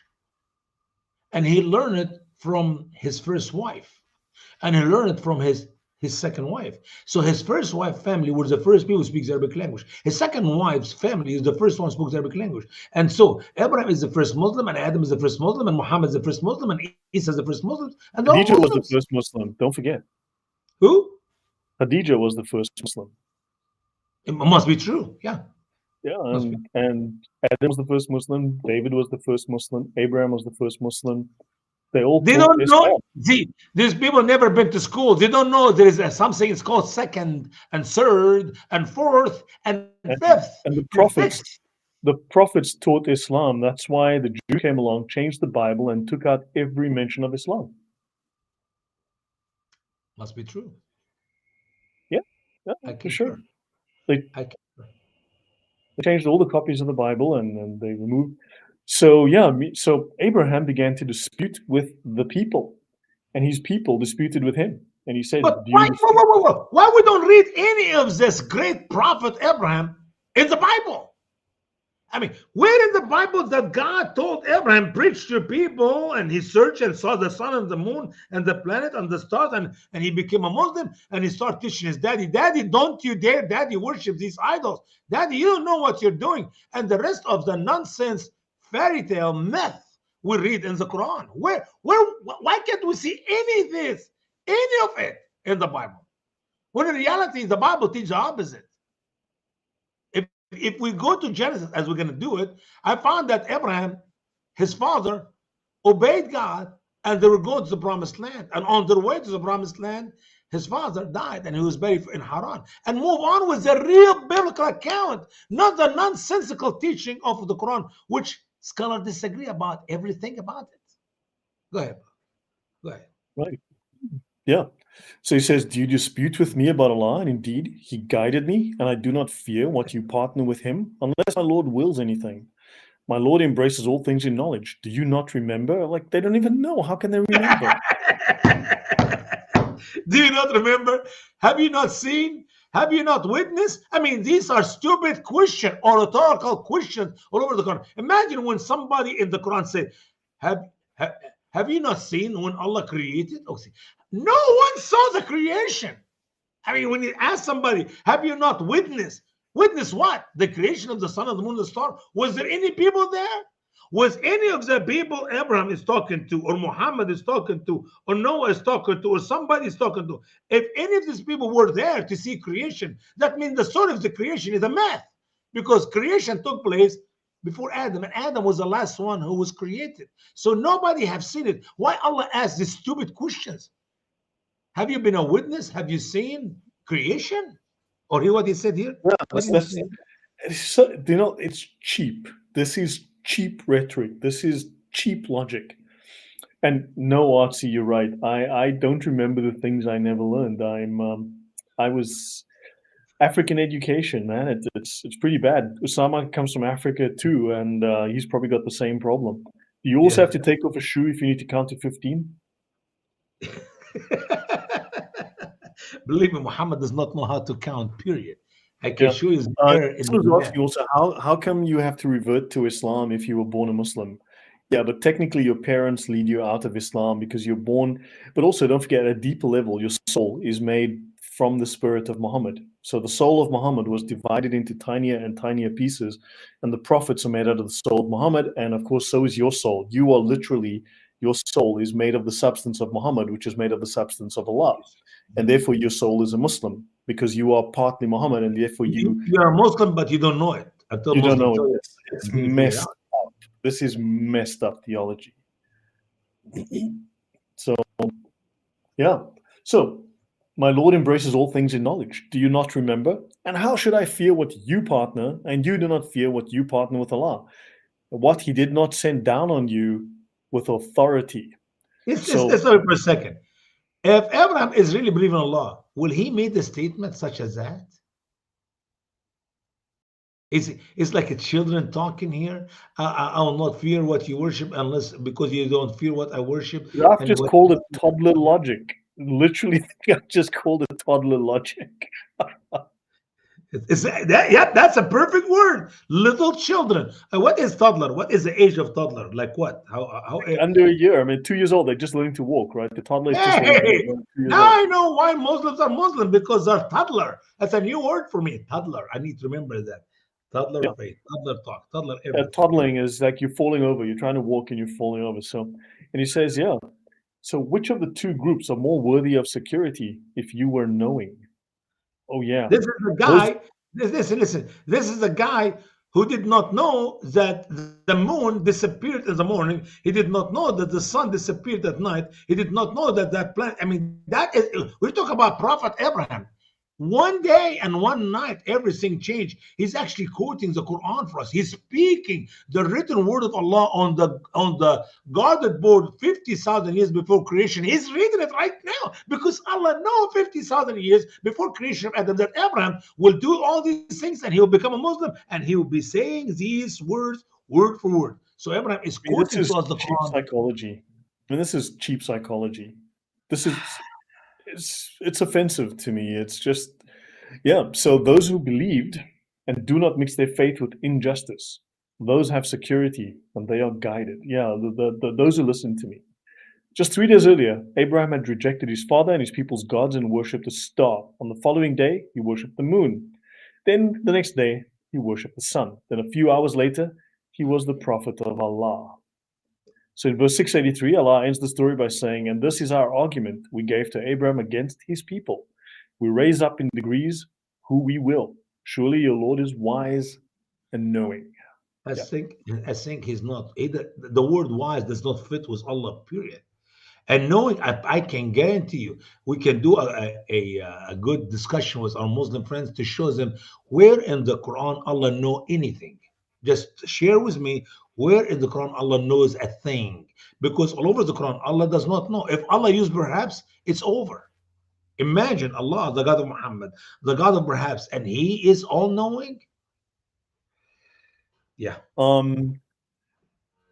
and he learned it from his first wife, and he learned it from his second wife. So his first wife family was the first people who speak the Arabic language. His second wife's family is the first one who spoke the Arabic language. And so Abraham is the first Muslim, and Adam is the first Muslim, and Muhammad is the first Muslim, and Isa is the first Muslim. And Khadija was the first Muslim. Don't forget. Who? Khadija was the first Muslim. It must be true. Yeah. Yeah, and Adam was the first Muslim. David was the first Muslim. Abraham was the first Muslim. They all They taught don't know. Islam. See, these people never been to school. They don't know there is something. It's called second and third and fourth and fifth And and sixth. the prophets taught Islam. That's why the Jew came along, changed the Bible, and took out every mention of Islam. Must be true. Yeah, I for sure. concur. They I concur. changed all the copies of the Bible, and they removed. So yeah, so Abraham began to dispute with the people, and his people disputed with him. And he said, But "Do why? you dispute?" Why we don't read any of this great prophet Abraham in the Bible? I mean, where in the Bible that God told Abraham, preach to people, and he searched and saw the sun and the moon and the planet and the stars, and he became a Muslim, and he started teaching his daddy, Daddy, don't you dare, Daddy, worship these idols. Daddy, you don't know what you're doing. And the rest of the nonsense, fairy tale, myth we read in the Quran. Why can't we see any of this, any of it in the Bible? When in reality, the Bible teaches the opposite. If we go to Genesis, as we're going to do it, I found that Abraham, his father, obeyed God, and they were going to the promised land. And on their way to the promised land, his father died, and he was buried in Haran. And move on with the real biblical account, not the nonsensical teaching of the Quran, which scholars disagree about everything about it. Go ahead. Go ahead. Right. Yeah. So he says, "Do you dispute with me about Allah? And indeed, He guided me, and I do not fear what you partner with Him, unless my Lord wills anything. My Lord embraces all things in knowledge. Do you not remember?" Like, they don't even know. How can they remember? Do you not remember? Have you not seen? Have you not witnessed? I mean, these are stupid questions, oratorical questions all over the Quran. Imagine when somebody in the Quran said, have you not seen when Allah created? Oh, see, no one saw the creation. I mean, when you ask somebody, have you not witnessed? Witness what? The creation of the sun and the moon and the star. Was there any people there? Was any of the people Abraham is talking to, or Muhammad is talking to, or Noah is talking to, or somebody is talking to? If any of these people were there to see creation, that means the story of the creation is a myth, because creation took place before Adam, and Adam was the last one who was created. So nobody have seen it. Why Allah asked these stupid questions? Have you been a witness? Have you seen creation? Or hear what he said here? Yeah, What did he say? it's so, it's cheap. This is cheap rhetoric. This is cheap logic. And no, Artsy, you're right. I don't remember the things I never learned. I was African education, man. It's pretty bad. Usama comes from Africa too, and he's probably got the same problem. Do you also Yeah. have to take off a shoe if you need to count to 15? Believe me, Muhammad does not know how to count, period. I can Yeah. show you This was asking also, how come you have to revert to Islam if you were born a Muslim? Yeah, but technically your parents lead you out of Islam because you're born. But also, don't forget, at a deeper level, your soul is made from the spirit of Muhammad. So the soul of Muhammad was divided into tinier and tinier pieces, and the prophets are made out of the soul of Muhammad, and of course, so is your soul. You are literally, your soul is made of the substance of Muhammad, which is made of the substance of Allah. And therefore, your soul is a Muslim because you are partly Muhammad, and therefore you're a Muslim, but you don't know it. Until you don't Muslim know tell it. you, It's you figure it messed out. up. This is messed up theology. So, yeah. So, my Lord embraces all things in knowledge. Do you not remember? And how should I fear what you partner, and you do not fear what you partner with Allah? What He did not send down on you with authority. So, Stop for a second. If Abraham is really believing in Allah, will he make a statement such as that? It's like a children talking here. I will not fear what you worship unless because you don't fear what I worship. I've And just what called it toddler logic. Literally, I've just called it toddler logic. that's a perfect word. Little children. What is toddler? What is the age of toddler? Like what? How Under a year. I mean, 2 years old. They're just learning to walk, right? The toddler is just learning to Hey, walk. 2 years now old. I know why Muslims are Muslim, because they're toddler. That's a new word for me. Toddler. I need to remember that. Toddler Yeah. faith, toddler talk, toddler everything. Toddling is like you're falling over. You're trying to walk and you're falling over. So, and he says, yeah. So, which of the two groups are more worthy of security if you were knowing? Oh, yeah. This is a guy. Listen. This is a guy who did not know that the moon disappeared in the morning. He did not know that the sun disappeared at night. He did not know that that planet. I mean, that is, we talk about Prophet Abraham. One day and one night, everything changed. He's actually quoting the Quran for us. He's speaking the written word of Allah on the guarded board 50,000 years before creation. He's reading it right now because Allah knows 50,000 years before creation of Adam that Abraham will do all these things and he will become a Muslim and he will be saying these words word for word. So Abraham is quoting to us the cheap Quran. psychology. I mean, this is cheap psychology. This is it's offensive to me. It's just, yeah. So those who believed and do not mix their faith with injustice, those have security and they are guided. Yeah, those who listen to me. Just 3 days earlier, Abraham had rejected his father and his people's gods and worshipped a star. On the following day, he worshipped the moon. Then the next day, he worshipped the sun. Then a few hours later, he was the prophet of Allah. So in verse 683, Allah ends the story by saying, and this is our argument we gave to Abraham against his people. We raise up in degrees who we will. Surely your Lord is wise and knowing. I think he's not. The word wise does not fit with Allah, period. And knowing, I can guarantee you, we can do a good discussion with our Muslim friends to show them where in the Quran Allah know anything. Just share with me where in the Quran Allah knows a thing. Because all over the Quran, Allah does not know. If Allah used perhaps, it's over. Imagine Allah, the God of Muhammad, the God of perhaps, and He is all-knowing. Yeah.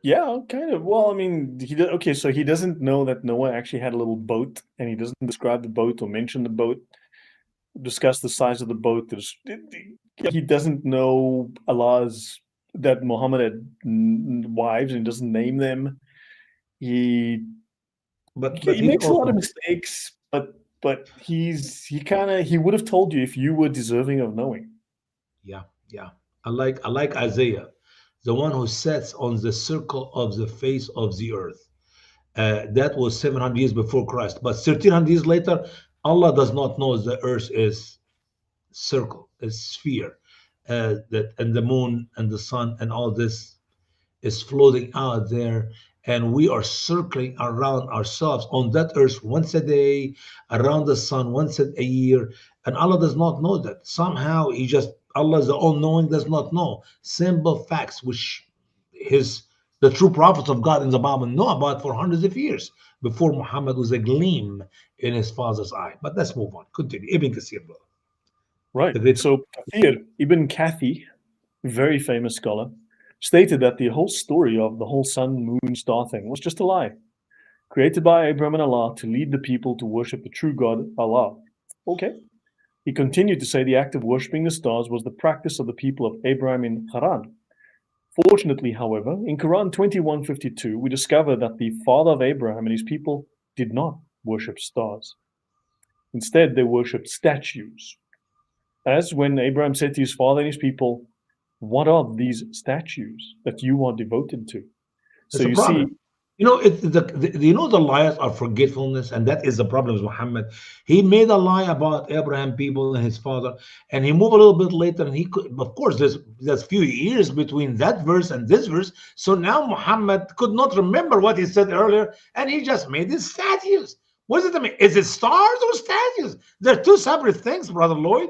Yeah, kind of. Well, I mean, okay, so he doesn't know that Noah actually had a little boat, and he doesn't describe the boat or mention the boat, discuss the size of the boat. He doesn't know that Muhammad had wives and he doesn't name them. He makes a lot of mistakes, but he would have told you if you were deserving of knowing. Yeah. I like Isaiah, the one who sits on the circle of the face of the earth. That was 700 years before Christ. But 1300 years later, Allah does not know the earth is circle, is sphere, and the moon and the sun and all this is floating out there. And we are circling around ourselves on that earth once a day, around the sun once a year. And Allah does not know that. Somehow Allah, the all-knowing, does not know simple facts which the true prophets of God in the Bible know about for hundreds of years before Muhammad was a gleam in his father's eye. But let's move on. Continue. Ibn Kathir, brother. Right. So Kathir, Ibn Kathir, very famous scholar, stated that the whole story of the whole sun, moon, star thing was just a lie, created by Abraham and Allah to lead the people to worship the true God, Allah. Okay. He continued to say the act of worshipping the stars was the practice of the people of Abraham in Haran. Fortunately, however, in Quran 21:52, we discover that the father of Abraham and his people did not worship stars. Instead, they worshipped statues. As when Abraham said to his father and his people, what are these statues that you are devoted to? So you see, the lies are forgetfulness, and that is the problem with Muhammad. He made a lie about Abraham people and his father, and he moved a little bit later, and he could, of course, there's few years between that verse and this verse. So now Muhammad could not remember what he said earlier, and he just made these statues. What does it mean? Is it stars or statues? They're two separate things, Brother Lloyd.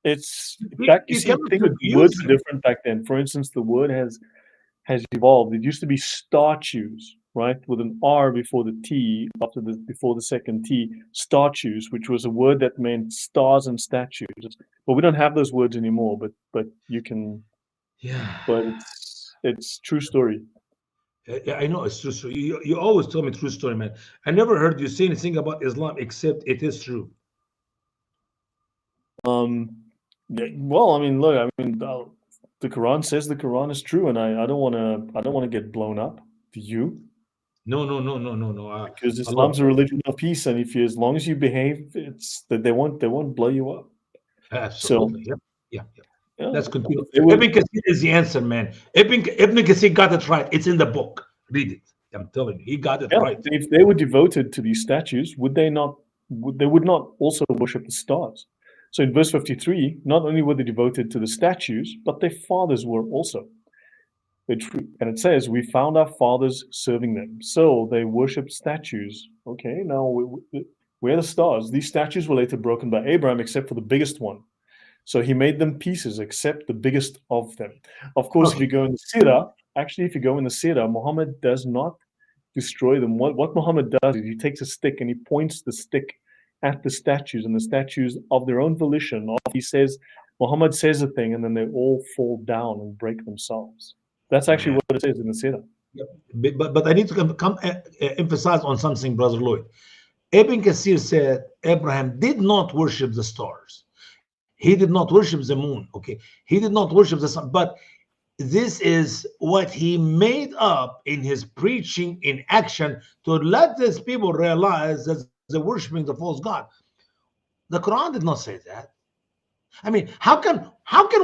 It's back. You see, words are different back then. For instance, the word has evolved. It used to be statues, right, with an R before the T, before the second T. Statues, which was a word that meant stars and statues. But we don't have those words anymore. But you can. Yeah. But it's true story. Yeah, I know it's true story. You always tell me true story, man. I never heard you say anything about Islam except it is true. Well, I mean, look, I mean, the Quran says the Quran is true, and I don't want to get blown up. Do you? No. Because Islam's a religion of peace, and as long as you behave, it's that they won't blow you up. Absolutely. So, yeah. Let's continue. Ibn Kathir is the answer, man. Ibn Kathir got it right. It's in the book. Read it. I'm telling you, he got it right. If they were devoted to these statues, would they not? They would not also worship the stars. So in verse 53, not only were they devoted to the statues, but their fathers were also. And it says, we found our fathers serving them. So they worship statues. Okay, now where are the stars? These statues were later broken by Abraham, except for the biggest one. So he made them pieces, except the biggest of them. Of course, if you go in the Sirah, if you go in the Sirah, Muhammad does not destroy them. What Muhammad does is he takes a stick and he points the stick at the statues, and the statues of their own volition, Muhammad says a thing, and then they all fall down and break themselves. That's actually what it says in the Sirah. Yep. But I need to emphasize on something, Brother Lloyd. Ibn Kathir said Abraham did not worship the stars. He did not worship the moon. Okay, he did not worship the sun. But this is what he made up in his preaching in action to let these people realize that they're worshiping the false god. The Quran did not say that. I mean, how can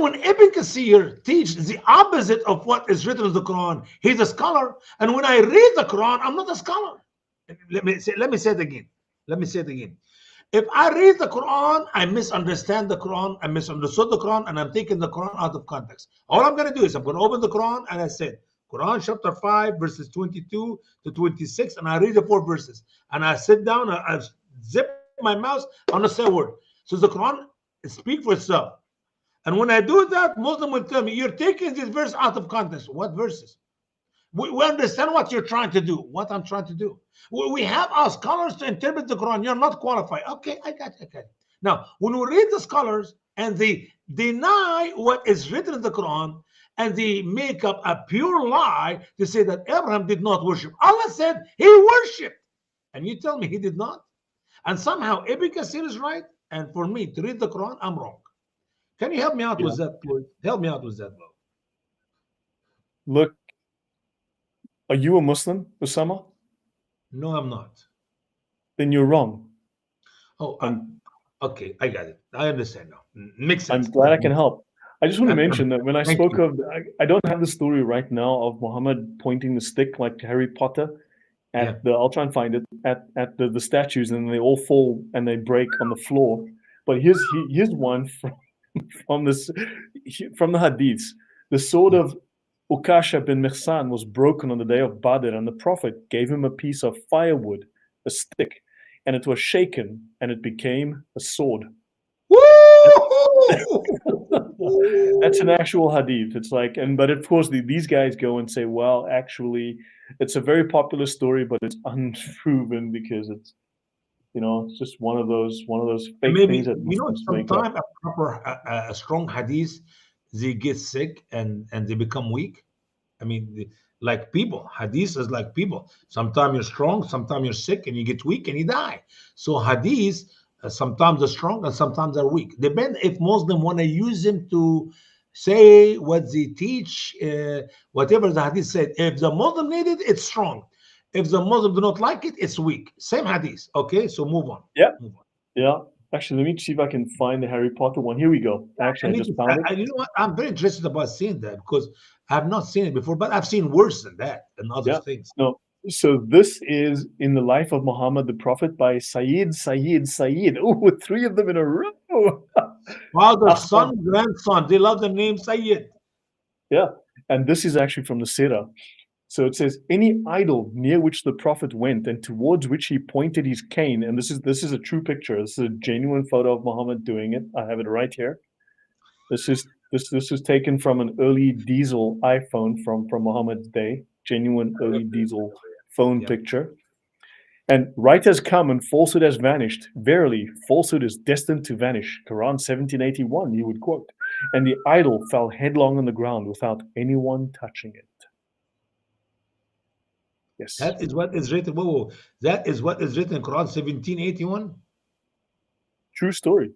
when Ibn Kathir teaches the opposite of what is written in the Quran, he's a scholar, and when I read the Quran, I'm not a scholar. Let me say it again. If I read the Quran, I misunderstand the Quran, I misunderstood the Quran, and I'm taking the Quran out of context. All I'm going to do is I'm going to open the Quran, and I said, Quran chapter 5, verses 22 to 26, and I read the 4 verses. And I sit down, I zip my mouth, I don't say a word. So the Quran speaks for itself. And when I do that, Muslim will tell me, you're taking this verse out of context. What verses? We understand what you're trying to do, what I'm trying to do. We have our scholars to interpret the Quran. You're not qualified. Okay, I got you. Now, when we read the scholars and they deny what is written in the Quran and they make up a pure lie to say that Abraham did not worship. Allah said he worshipped. And you tell me he did not? And somehow Ibn Kathir is right. And for me to read the Quran, I'm wrong. Can you help me out with that, please? Help me out with that, bro. Look, are you a Muslim, Usama? No, I'm not. Then you're wrong. Oh, okay, I got it. I understand now. Makes sense. I'm glad I can help. I just want to mention that when I spoke of, I don't have the story right now of Muhammad pointing the stick like Harry Potter at I'll try and find it, at the statues, and they all fall and they break on the floor. But here's one from the Hadiths. The sword of Ukasha bin Mihsan was broken on the day of Badr, and the Prophet gave him a piece of firewood, a stick, and it was shaken, and it became a sword. That's an actual hadith. It's like, but of course these guys go and say, well, actually, it's a very popular story, but it's unproven because it's, it's just one of those fake things that Muslims make up. Sometimes a strong hadith, they get sick and they become weak. I mean, like people, hadith is like people. Sometimes you're strong, sometimes you're sick, and you get weak and you die. So hadith, sometimes they're strong and sometimes they're weak. Depends if Muslim want to use them to say what they teach, whatever the hadith said. If the Muslim need it, it's strong. If the Muslim do not like it, it's weak. Same hadith. Okay, so move on. Yeah. Actually, let me see if I can find the Harry Potter one. Here we go. Actually, I just found it. You know what? I'm very interested about seeing that because I've not seen it before, but I've seen worse than that and other things. No. So this is In the Life of Muhammad the Prophet by Sayyid. Oh, 3 of them in a row. Father, son, grandson. They love the name Sayyid. Yeah. And this is actually from the Sirah. So it says, any idol near which the Prophet went and towards which he pointed his cane, and this is a true picture. This is a genuine photo of Muhammad doing it. I have it right here. This is taken from an early diesel iPhone from Muhammad's day. Genuine early diesel phone picture. And right has come and falsehood has vanished. Verily, falsehood is destined to vanish. Quran 1781, he would quote. And the idol fell headlong on the ground without anyone touching it. Yes. That is what is written. Whoa. That is what is written in Quran 1781. True story.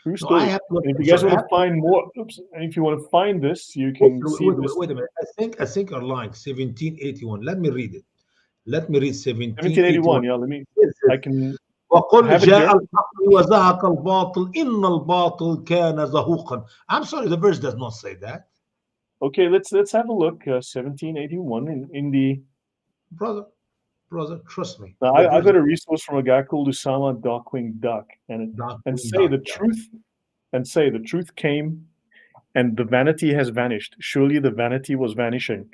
True story. If you guys want to find more, if you want to find this, you can see this. Wait a minute. I think you're lying. 1781. Let me read it. Let me read 1781. Yeah, I can. I'm sorry, the verse does not say that. Okay, let's have a look. 1781 in the. Brother, trust me. Now, I got a resource from a guy called Usama Dakdok, and say the truth. and say the truth came and the vanity has vanished. Surely the vanity was vanishing.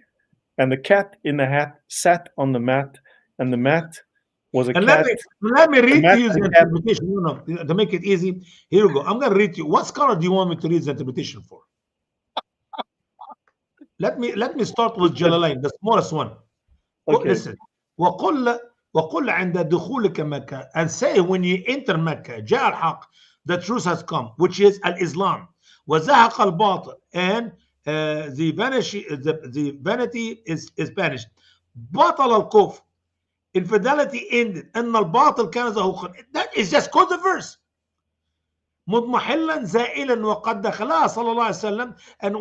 And the cat in the hat sat on the mat, and the mat was a And cat. let me read to mat you the and cat. interpretation. No, to make it easy, here we go. I'm going to read to you. What scholar do you want me to read the interpretation for? Let me start with Jalalain, the smallest one. Okay. Listen. وقل عند دخولك مكة, and say when you enter Mecca, جاء الحق, the truth has come, which is al-Islam. وزهق الباطل, and the vanity is banished. بطل الكفر, infidelity ended. إن الباطل كان زهوقا. That is just quote the verse. مضمحلا زائلا وقد دخلها صلى الله عليه وسلم, and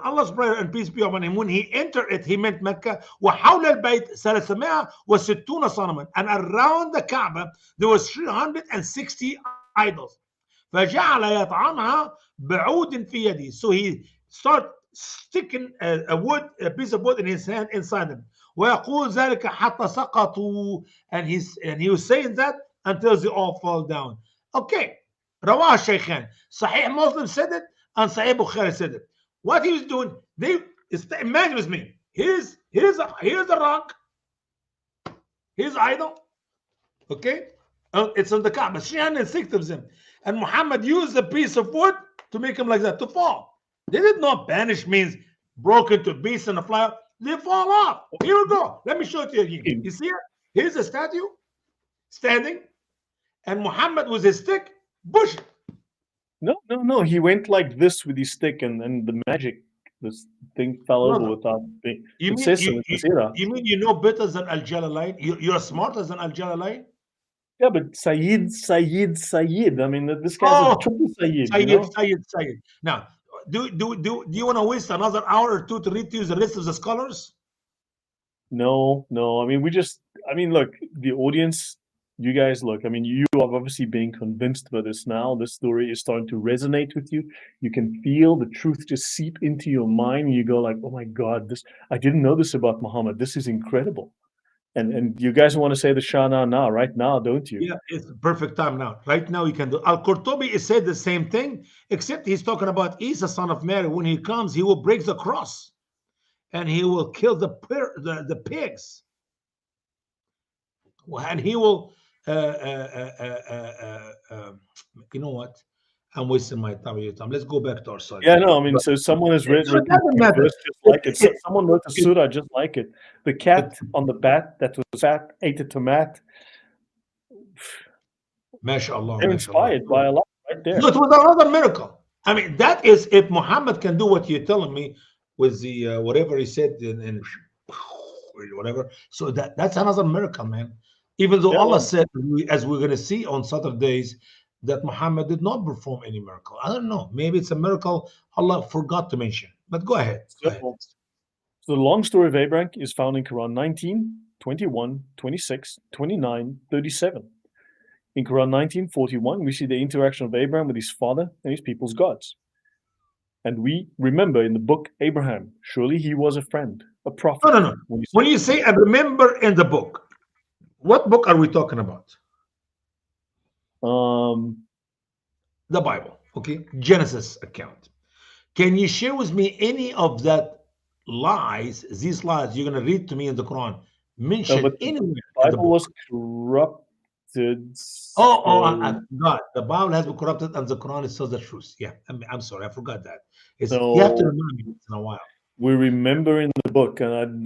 Allah's prayer and peace be upon him, when he entered it, he meant Mecca. وحول البيت 360 صنما, and around the Kaaba there was 360 idols. فجعل يطعنها بعود في يده, so he started sticking a piece of wood in his hand inside them. ويقول ذلك حتى سقطوا, and he was saying that until they all fall down. Okay. رواه الشيخان. Sahih Muslim said it and Sahih Bukhari said it. What he was doing, imagine with me. Here's a rock. Here's idol. Okay, it's on the Kaaba. 360 of them, and Muhammad used a piece of wood to make him like that to fall. They did not banish means broke into pieces and fly. They fall off. Here we go. Let me show it to you again. You see it? Here's a statue standing, and Muhammad with his stick. Bush. No. He went like this with his stick, and the magic, this thing fell over without being. You mean you know better than Al-Jalalain? You're smarter than Al-Jalalain? Yeah, but Sayyid. I mean, this guy's a triple Sayyid. Sayyid. Now, do you want to waste another hour or two to read to you the list of the scholars? No. I mean, look, the audience. You guys, look, I mean, you are obviously being convinced by this now. This story is starting to resonate with you. You can feel the truth just seep into your mind. And you go like, oh my God, I didn't know this about Muhammad. This is incredible. And you guys want to say the Shana now, right now, don't you? Yeah, it's the perfect time now. Right now you can do. Al-Qurtubi said the same thing, except he's talking about Isa, son of Mary. When he comes, he will break the cross and he will kill the pigs. And he will... you know what? I'm wasting my time. Let's go back to our side. Yeah, no, I mean, so someone has written a verse just like it. Someone wrote a surah just like it. The cat on the bat that was fat ate a tomat. MashaAllah. They're inspired by Allah right there. So it was another miracle. I mean, that is, if Muhammad can do what you're telling me with the whatever he said in whatever, so that's another miracle, man. Even though Allah said, as we're going to see on Saturdays, that Muhammad did not perform any miracle. I don't know. Maybe it's a miracle Allah forgot to mention. But go ahead. So the long story of Abraham is found in Quran 19, 21, 26, 29, 37. In Quran 19:41, we see the interaction of Abraham with his father and his people's gods. And we remember in the book Abraham, surely he was a friend, a prophet. No. When you say I remember in the book, what book are we talking about? The Bible, okay? Genesis account. Can you share with me any of that lies, these lies you're going to read to me in the Quran, mentioned anywhere? The Bible was corrupted. God, the Bible has been corrupted and the Quran is still the truth. Yeah, I'm sorry, I forgot that. You have to remind me once in a while. We remember in the book, and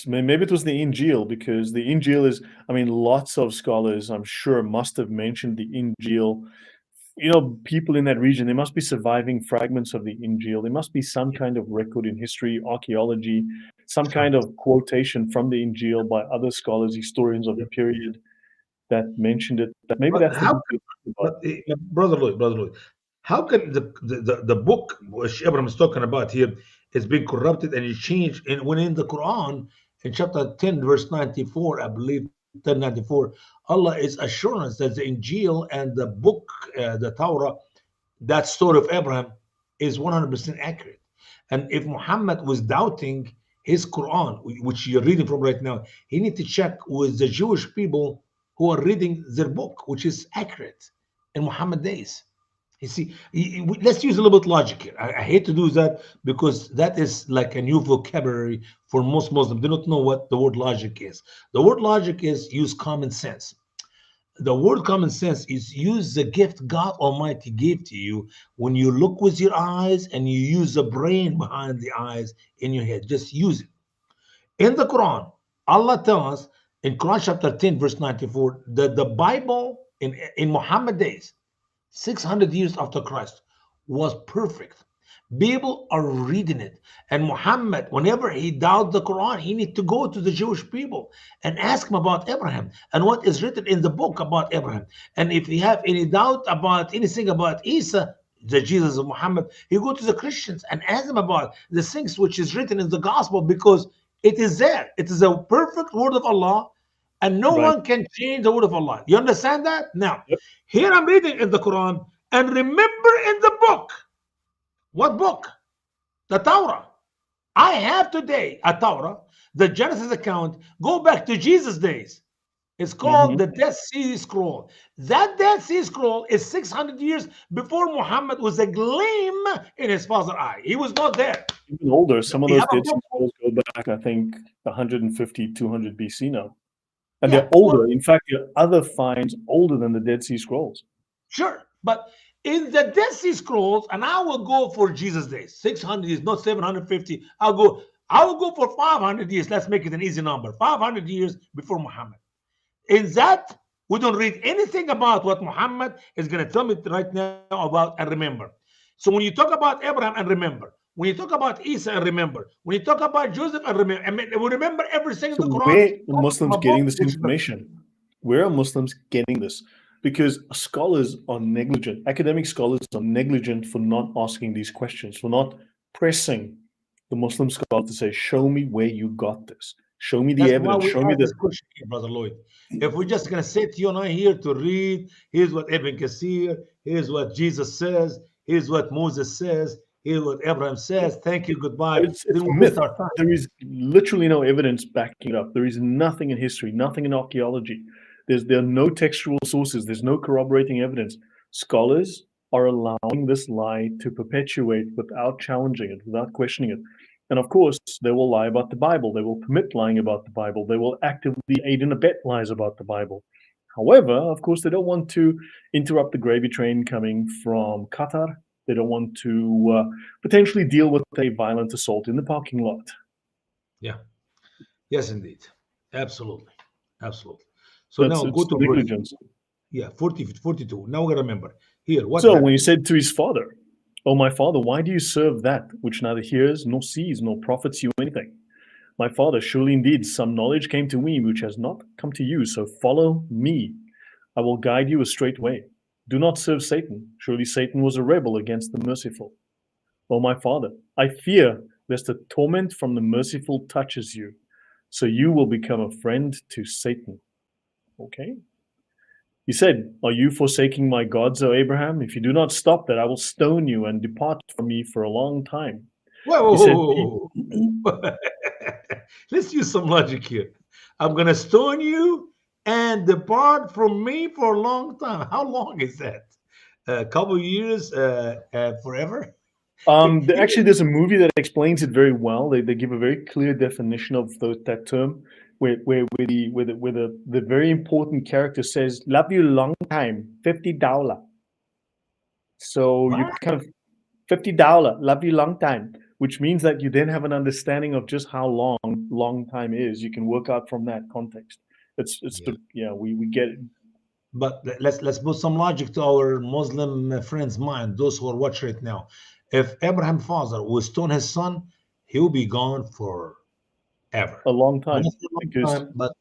maybe it was the Injil, because the Injil is, I mean, lots of scholars, I'm sure, must have mentioned the Injil. You know, people in that region, there must be surviving fragments of the Injil. There must be some kind of record in history, archaeology, some kind of quotation from the Injil by other scholars, historians of the period that mentioned it. That maybe that's Brother Lloyd, how can the book which Abraham is talking about here is being corrupted and it changed? And when in the Quran, in chapter 10, verse 94, I believe 1094, Allah is assuring us that the Injil and the book, the Torah, that story of Abraham is 100% accurate. And if Muhammad was doubting his Quran, which you're reading from right now, he need to check with the Jewish people who are reading their book, which is accurate in Muhammad days. You see, let's use a little bit logic here. I hate to do that because that is like a new vocabulary for most Muslims. They don't know what the word logic is. The word logic is use common sense. The word common sense is use the gift God Almighty gave to you when you look with your eyes and you use the brain behind the eyes in your head. Just use it. In the Quran, Allah tells us in Quran chapter 10, verse 94, that the Bible in Muhammad days, 600 years after Christ, was perfect. People are reading it. And Muhammad, whenever he doubted the Quran, he need to go to the Jewish people and ask them about Abraham and what is written in the book about Abraham. And if he have any doubt about anything about Isa, the Jesus of Muhammad, he go to the Christians and ask them about the things which is written in the gospel, because it is there. It is a perfect word of Allah, and no Right. one can change the word of Allah. You understand that? Now, Yep. here I'm reading in the Quran, and remember in the book. What book? The Torah. I have today a Torah, the Genesis account, go back to Jesus' days. It's called the Dead Sea Scroll. That Dead Sea Scroll is 600 years before Muhammad was a gleam in his father's eye. He was not there. Even older. Some of We those have a Dead Sea book. Scrolls go back, I think, 150, 200 BC now. And Yeah, they're older. In fact, there are other finds older than the Dead Sea Scrolls. Sure, but in the Dead Sea Scrolls, and I will go for Jesus' days, 600 years, not 750. I will go for 500 years. Let's make it an easy number. 500 years before Muhammad. In that, we don't read anything about what Muhammad is going to tell me right now about and remember. So when you talk about Abraham and remember, when you talk about Isa and remember, when you talk about Joseph and remember, I mean, we remember everything So in the Quran. where are Muslims getting this information? Where are Muslims getting this? Because scholars are negligent. Academic scholars are negligent for not asking these questions, for not pressing the Muslim scholar to say, show me where you got this. Show me the That's why evidence. we Show me ask the this question here, Brother Lloyd. If we're just going to sit you and I here to read, here's what Ibn Kathir, here's what Jesus says, here's what Moses says, here's what Abraham says, thank you, goodbye. It's Then a we'll myth. waste our time. There is literally no evidence backing it up. There is nothing in history, nothing in archaeology. There are no textual sources. There's no corroborating evidence. Scholars are allowing this lie to perpetuate without challenging it, without questioning it. And of course, they will lie about the Bible. They will permit lying about the Bible. They will actively aid and abet lies about the Bible. However, of course, they don't want to interrupt the gravy train coming from Qatar. They don't want to potentially deal with a violent assault in the parking lot. Yeah. Yes, indeed. Absolutely. Absolutely. So now go to negligence. 42. Now we remember. Here, what So happened? when he said to his father, "Oh, my father, why do you serve that which neither hears nor sees nor profits you anything? My father, surely indeed some knowledge came to me which has not come to you, so follow me. I will guide you a straight way. Do not serve Satan. Surely Satan was a rebel against the merciful. O my father, I fear lest the torment from the merciful touches you, so you will become a friend to Satan." Okay. He said, "Are you forsaking my gods, O Abraham? If you do not stop that, I will stone you and depart from me for a long time." He said, Whoa. Let's use some logic here. I'm going to stone you and depart from me for a long time. How long is that? A couple years, forever? Actually, there's a movie that explains it very well. They give a very clear definition of that term, where the very important character says, "Love you long time, $50." So you What? kind of $50, love you long time, which means that you then have an understanding of just how long time is. You can work out from that context. We get it. But let's put some logic to our Muslim friends' mind, those who are watching it now. If Abraham's father will stone his son, he'll be gone forever. A long time, Not for a long because time, but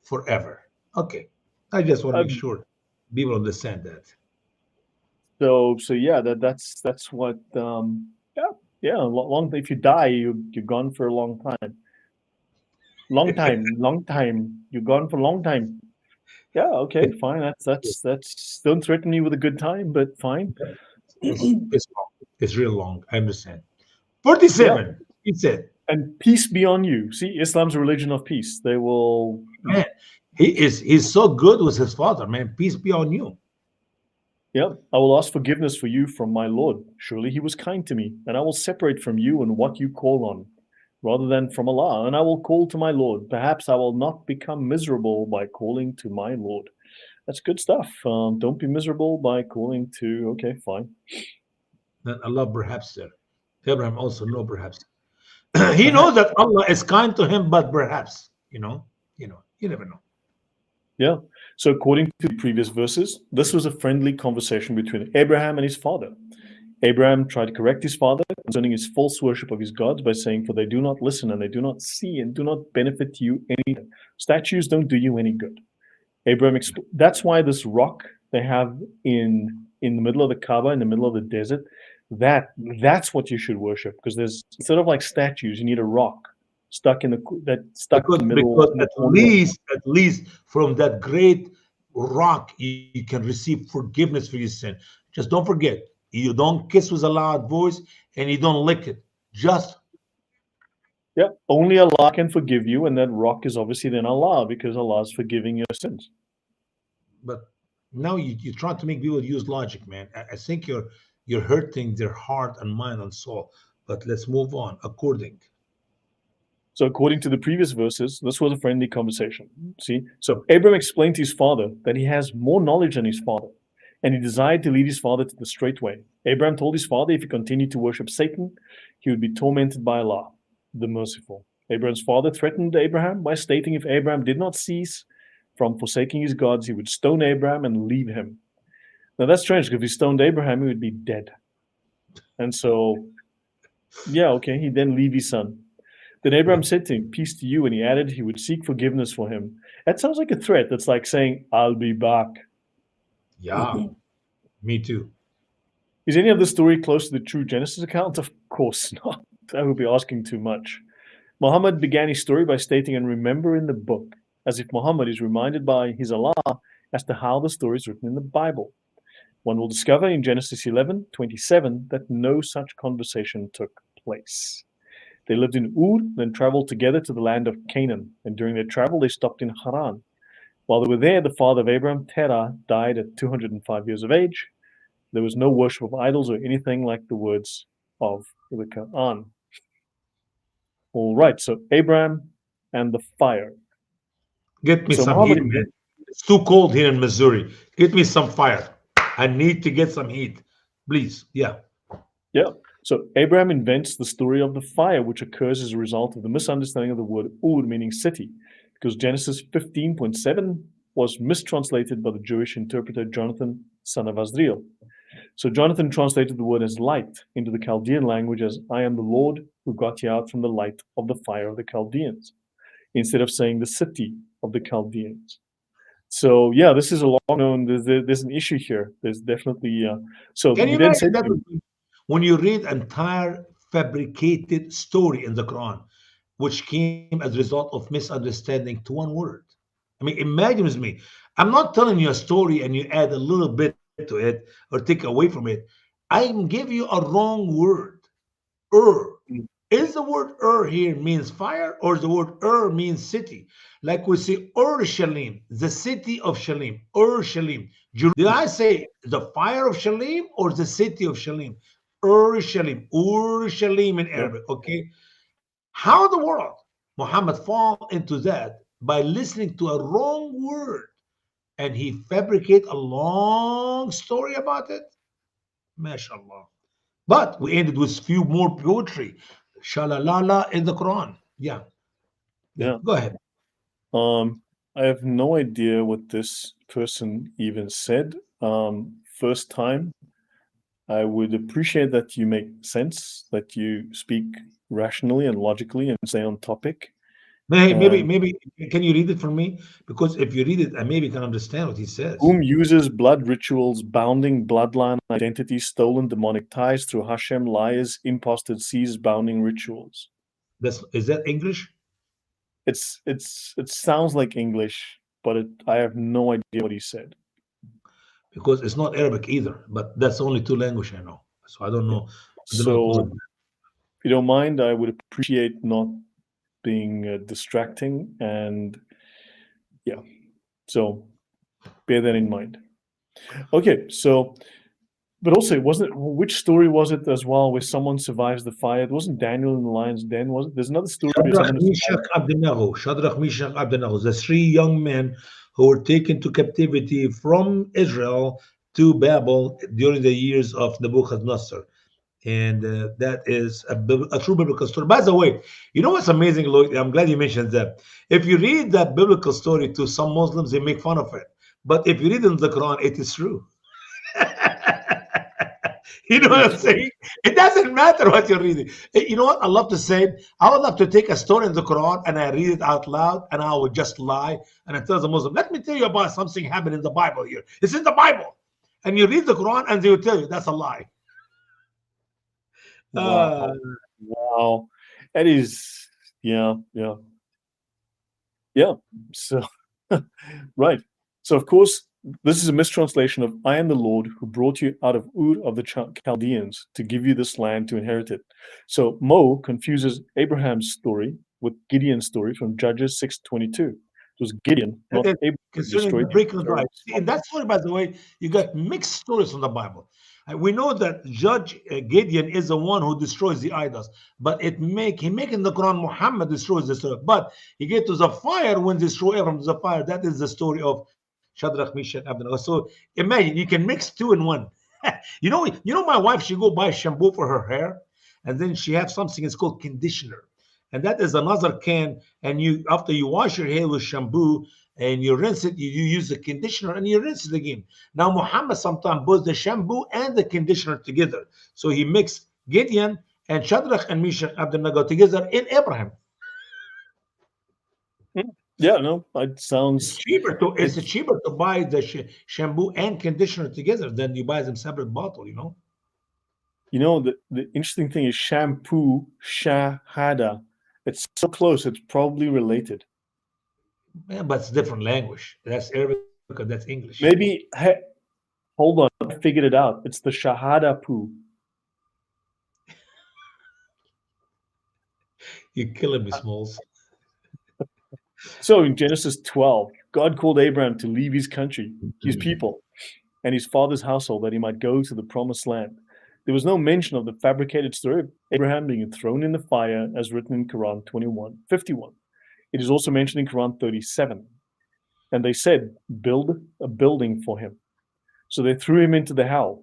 forever. Okay. I just want to make sure people understand that. so yeah, that's what long. If you die, you're gone for a long time. Long time. You're gone for a long time. Yeah, okay, fine. That's don't threaten me with a good time, but fine. It's long. It's real long. I understand. 47. He said, And peace be on you. See, Islam's a religion of peace. They will. man, he's so good with his father, man. Peace be on you. Yeah, I will ask forgiveness for you from my Lord. Surely he was kind to me, and I will separate from you and what you call on, rather than from Allah, and I will call to my Lord. Perhaps I will not become miserable by calling to my Lord. That's good stuff. Don't be miserable by calling to. Okay, fine. Then Allah perhaps there. Abraham also know perhaps. He knows Perhaps. that Allah is kind to him, but perhaps, you never know. Yeah. So according to the previous verses, this was a friendly conversation between Abraham and his father. Abraham tried to correct his father concerning his false worship of his gods by saying, "For they do not listen and they do not see and do not benefit you anything. Statues don't do you any good." Abraham, that's why this rock they have in the middle of the Kaaba, in the middle of the desert, that's what you should worship, because there's, instead of like statues, you need a rock stuck in Because the middle because in the corner. at least from that great rock you can receive forgiveness for your sin. Just don't forget, you don't kiss with a loud voice and you don't lick it. Just Yeah, only Allah can forgive you, and that rock is obviously then Allah, because Allah is forgiving your sins. but now you try to make people use logic, man. I think you're hurting their heart and mind and soul. But let's move on. According. So according to the previous verses, this was a friendly conversation. See? So Abraham explained to his father that he has more knowledge than his father, and he desired to lead his father to the straight way. Abraham told his father if he continued to worship Satan, he would be tormented by Allah, the merciful. Abraham's father threatened Abraham by stating if Abraham did not cease from forsaking his gods, he would stone Abraham and leave him. Now that's strange, because if he stoned Abraham, he would be dead. And so, yeah, okay, he then leave his son. Then Abraham said to him, "Peace to you," and he added he would seek forgiveness for him. That sounds like a threat. That's like saying, "I'll be back." Yeah, me too. Is any of the story close to the true Genesis account? Of course not. I would be asking too much. Muhammad began his story by stating, "And remember in the book," as if Muhammad is reminded by his Allah as to how the story is written in the Bible. One will discover in Genesis 11:27 that no such conversation took place. They lived in Ur, then traveled together to the land of Canaan, and during their travel they stopped in Haran. While they were there, the father of Abraham, Terah, died at 205 years of age. There was no worship of idols or anything like the words of the Quran. All right, so Abraham and the fire. Get me So some Muhammad, heat, man. It's too cold here in Missouri. Get me some fire. I need to get some heat. Please. Yeah. yeah. So Abraham invents the story of the fire, which occurs as a result of the misunderstanding of the word Ur, meaning city, because Genesis 15:7 was mistranslated by the Jewish interpreter Jonathan, son of Azriel. So Jonathan translated the word as light into the Chaldean language as "I am the Lord who got you out from the light of the fire of the Chaldeans," instead of saying the city of the Chaldeans. So yeah, this is a long known. There's an issue here. There's definitely. So Can he you then imagine said to that him, when you read entire fabricated story in the Quran, which came as a result of misunderstanding to one word? I mean, imagine with me. I'm not telling you a story and you add a little bit to it or take away from it. I'm giving you a wrong word. Is the word here means fire, or the word means city? Like we say Shalim, the city of Shalim, Shalim. Did I say the fire of Shalim or the city of Shalim? Shalim, Shalim in yeah, Arabic. Okay, how the world Muhammad fall into that by listening to a wrong word, and he fabricate a long story about it? MashaAllah. But we ended with few more poetry. Shalalala in the Quran. Yeah. Yeah. yeah. Go ahead. I have no idea what this person even said. First time, I would appreciate that you make sense, that you speak rationally and logically and stay on topic. And Maybe can you read it for me? Because if you read it, I maybe can understand what he says. whom uses blood rituals, bounding bloodline identity, stolen demonic ties through Hashem, liars, imposted seas, bounding rituals. Is that English? It sounds like English, but I have no idea what he said. Because it's not Arabic either. But that's only two language I know. So I don't Yeah. know. I do not know. So, if you don't mind, I would appreciate not being distracting, and yeah, so bear that in mind. Okay, so, but also, which story was it as well where someone survives the fire? It wasn't Daniel in the lion's den, was it? There's another story where Shadrach, someone Meshach, Abednego. Shadrach, Meshach, Abednego. The three young men who were taken to captivity from Israel to Babel during the years of Nebuchadnezzar. And that is a true biblical story. By the way, you know what's amazing, Lloyd? I'm glad you mentioned that. If you read that biblical story to some Muslims, they make fun of it. But if you read in the Quran, it is true. You know what I'm saying? It doesn't matter what you're reading. You know what I love to say? I would love to take a story in the Quran and I read it out loud and I would just lie and I tell the Muslim, let me tell you about something happened in the Bible here. It's in the Bible. And you read the Quran and they will tell you that's a lie. Wow. Wow. That is, yeah. So, right. So, of course, this is a mistranslation of I am the Lord who brought you out of Ur of the Chaldeans to give you this land to inherit it. So, Mo confuses Abraham's story with Gideon's story from Judges 6:22. It was Gideon, not And Abraham, concerning the destroyed breaking of the Pharaoh's ice. In that story, by the way, you got mixed stories from the Bible. We know that Judge Gideon is the one who destroys the idols, but he make in the Quran Muhammad destroys the story. But he get to the fire when destroy Abraham to the fire. That is the story of Shadrach, Meshach, Abednego. So imagine you can mix two in one. you know, my wife, she go buy shampoo for her hair, and then she have something it's called conditioner, and that is another can. And you after you wash your hair with shampoo and you rinse it, you use the conditioner and you rinse it again. Now Muhammad sometimes puts the shampoo and the conditioner together, so he mixed Gideon and Shadrach and Meshach Abednego together in Abraham. Yeah, no, it sounds. It's cheaper to buy the shampoo and conditioner together than you buy them separate bottle. You know, the interesting thing is shampoo, shahada. It's so close, it's probably related. Yeah, but it's different language. That's Arabic and that's English. Maybe, hey, hold on, I figured it out. It's the shahada poo. You're killing me, Smalls. So in Genesis 12, God called Abraham to leave his country, his people, and his father's household that he might go to the promised land. There was no mention of the fabricated story of Abraham being thrown in the fire as written in Quran 21:51. It is also mentioned in Quran 37. And they said, build a building for him. So they threw him into the hell.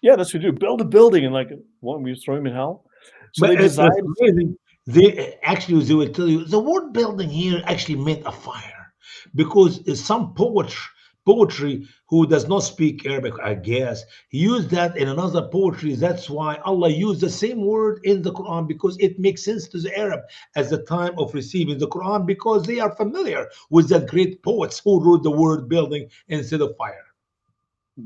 Yeah, that's what we do. Build a building. And like, what, we throw him in hell? So But they it's decided. amazing. They will tell you the word building here actually meant a fire, because some poetry who does not speak Arabic, I guess, he used that in another poetry. That's why Allah used the same word in the Quran, because it makes sense to the Arab as the time of receiving the Quran, because they are familiar with the great poets who wrote the word building instead of fire.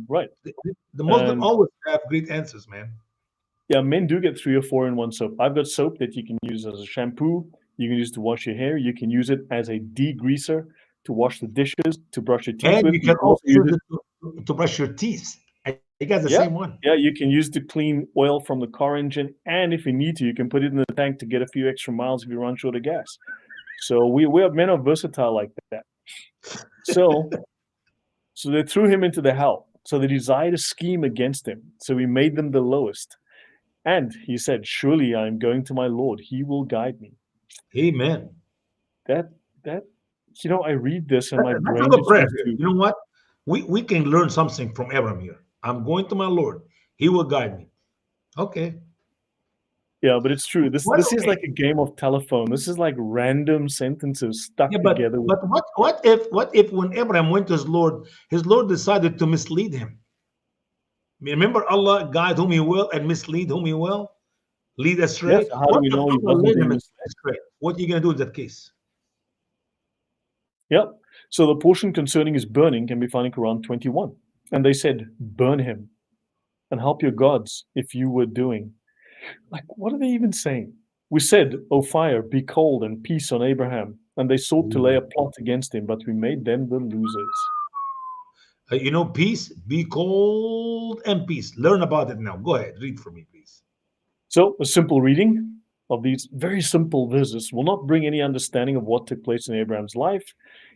Right. The Muslim And always have great answers, man. yeah, men do get 3 or 4 in one soap. I've got soap that you can use as a shampoo. You can use to wash your hair. You can use it as a degreaser to wash the dishes, to brush your teeth And with. you You can can also also use use it. it to brush your teeth. You got the Yeah, same one. yeah, you can use to clean oil from the car engine, and if you need to, you can put it in the tank to get a few extra miles if you run short of gas. So we are men are versatile like that. So they threw him into the hell. So they desired a scheme against him. So he made them the lowest. And he said, surely I am going to my Lord. He will guide me. Amen. That that I read this and my That's a brain good just prayer goes here. to. You know what? We can learn something from Abraham here. I'm going to my Lord. He will guide me. Okay. Yeah, but it's true. This What? this is Okay. like a game of telephone. This is like random sentences stuck Yeah, together with. but what if when Abraham went to his Lord decided to mislead him? Remember, Allah guide whom He will and mislead whom He will, lead Yes, astray. how do What we if know he Allah wasn't led being him misled? astray? What are you gonna do in that case? Yep. So the portion concerning his burning can be found in Quran 21. And they said, burn him and help your gods if you were doing. Like, what are they even saying? We said, O fire, be cold and peace on Abraham. And they sought to lay a plot against him, but we made them the losers. Peace, be cold and peace. Learn about it now. Go ahead, read for me, please. So, a simple reading of these very simple verses will not bring any understanding of what took place in Abraham's life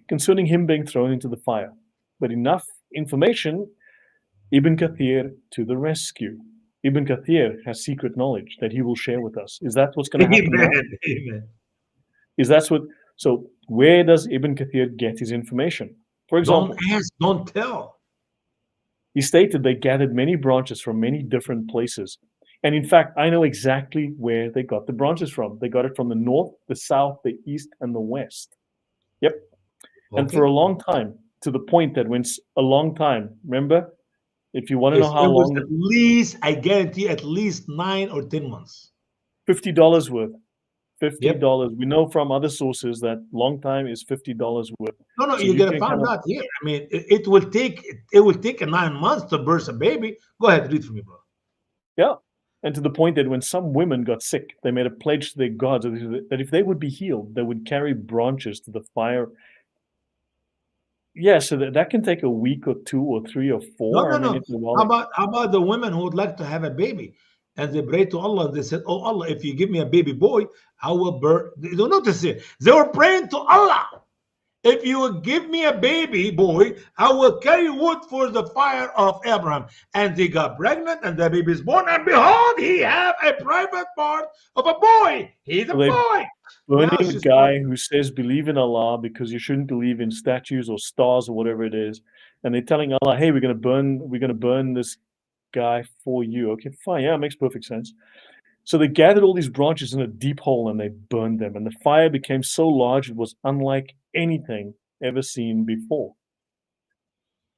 concerning him being thrown into the fire, but enough information Ibn Kathir to the rescue. Ibn Kathir has secret knowledge that he will share with us. Is that what's going to happen now? Amen. Amen. Is that what? So where does Ibn Kathir get his information? For Don't example, ask, don't tell. he stated they gathered many branches from many different places. And in fact, I know exactly where they got the branches from. They got it from the north, the south, the east, and the west. Yep. And for Okay. a long time, to the point that when a long time, remember, if you want to know Yes, how it was long, at least, I guarantee, at least 9 or 10 months. $50 worth. Yep. $50. We know from other sources that long time is $50 worth. No, no, So you're you gonna can kind find of, out here. I mean, it will take 9 months to birth a baby. Go ahead, read for me, bro. yeah. And to the point that when some women got sick, they made a pledge to their gods that if they would be healed, they would carry branches to the fire. Yeah, so that can take a week or 2 or 3 or No, 4. no, I mean, no. it's a while. How about the women who would like to have a baby, and they pray to Allah? They said, "Oh Allah, if you give me a baby boy, I will birth." You don't notice it. They were praying to Allah. If you will give me a baby boy, I will carry wood for the fire of Abraham. And they got pregnant, and the baby is born, and behold, he have a private part of a boy. He's a So they boy. burning Now a she's guy pregnant. who says believe in Allah because you shouldn't believe in statues or stars or whatever it is, and they're telling Allah, "Hey, we're gonna burn this guy for you." Okay, fine, yeah, it makes perfect sense. So they gathered all these branches in a deep hole and they burned them, and the fire became so large it was unlike anything ever seen before.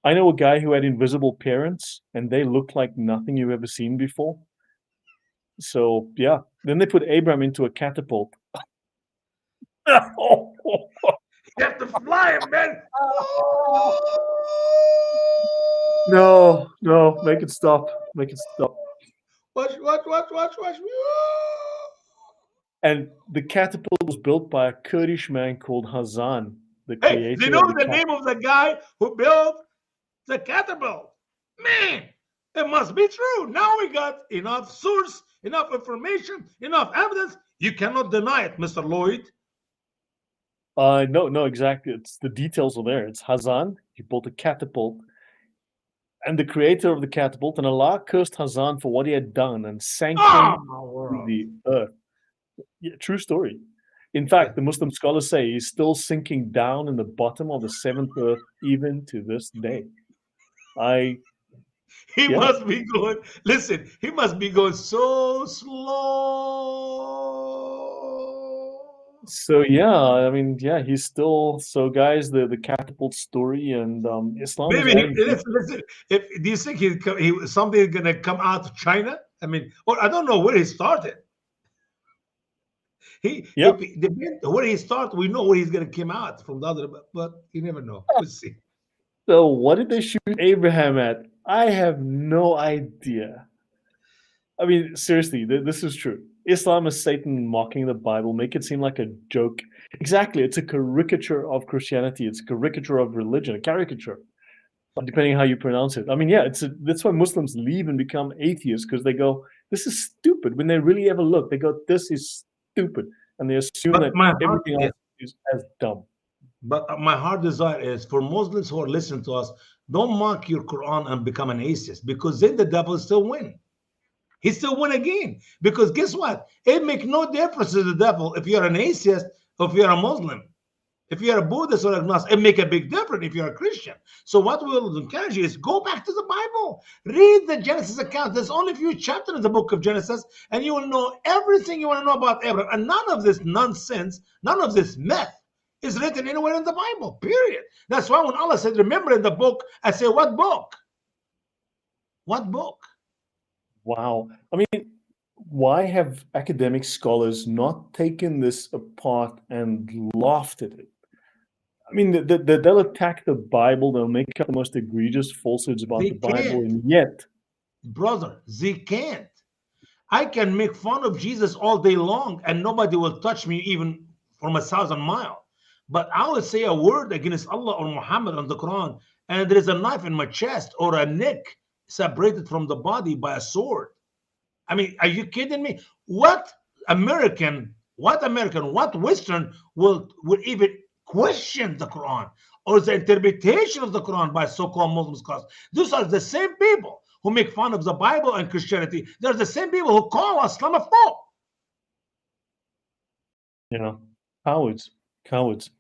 I know a guy who had invisible parents, and they looked like nothing you've ever seen before. So yeah, then they put Abraham into a catapult. You have to fly, man. No, no, make it stop. Make it stop. Watch. And the catapult was built by a Kurdish man called Hazan, the Hey, they creator know of the the name of the guy who built the catapult. Man, it must be true. Now we got enough source, enough information, enough evidence. You cannot deny it, Mr. Lloyd. No, no, exactly. It's the details are there. It's Hazan. He built a catapult, and the creator of the catapult, and Allah cursed Hazan for what he had done and sank Oh, him my to world. the earth. Yeah, true story. In fact, the Muslim scholars say he's still sinking down in the bottom of the seventh earth even to this day. He Yeah. must be going, listen, he must be going so slow. So yeah, I mean, yeah, he's still so guys, the catapult story and Islam is Maybe, adding listen, if do you think something is gonna come out of China? I mean, or I don't know where he started. yeah. Where he started, we know where he's gonna come out from the other, but you never know. We'll see. So what did they shoot Abraham at? I have no idea. I mean, seriously, this is true. Islam is Satan mocking the Bible, make it seem like a joke. Exactly, it's a caricature of Christianity. It's a caricature of religion, a caricature, depending on how you pronounce it. I mean, yeah, that's why Muslims leave and become atheists because they go, "This is stupid." When they really ever look, they go, "This is stupid," and they assume But that my heart, everything else is as dumb. but my heart desire is for Muslims who are listening to us, don't mock your Quran and become an atheist, because then the devil still win. He still win again. Because guess what? It makes no difference to the devil if you're an atheist or if you're a Muslim. If you're a Buddhist or agnostic, it make a big difference if you're a Christian. So what we'll encourage you is go back to the Bible. Read the Genesis account. There's only a few chapters in the book of Genesis, and you will know everything you want to know about Abraham. And none of this nonsense, none of this myth is written anywhere in the Bible, period. That's why when Allah said, remember in the book, I say, what book? What book? Wow. I mean, why have academic scholars not taken this apart and laughed at it? I mean, they'll attack the Bible, they'll make up the most egregious falsehoods about They the Bible, can't. and yet, Brother, they can't. I can make fun of Jesus all day long and nobody will touch me even from 1,000 miles. But I will say a word against Allah or Muhammad on the Quran, and there is a knife in my chest or a neck separated from the body by a sword. I mean, are you kidding me? What American, what Western will even question the Quran or the interpretation of the Quran by so-called Muslim scholars. These are the same people who make fun of the Bible and Christianity. They're the same people who call us Islamophobe. Cowards.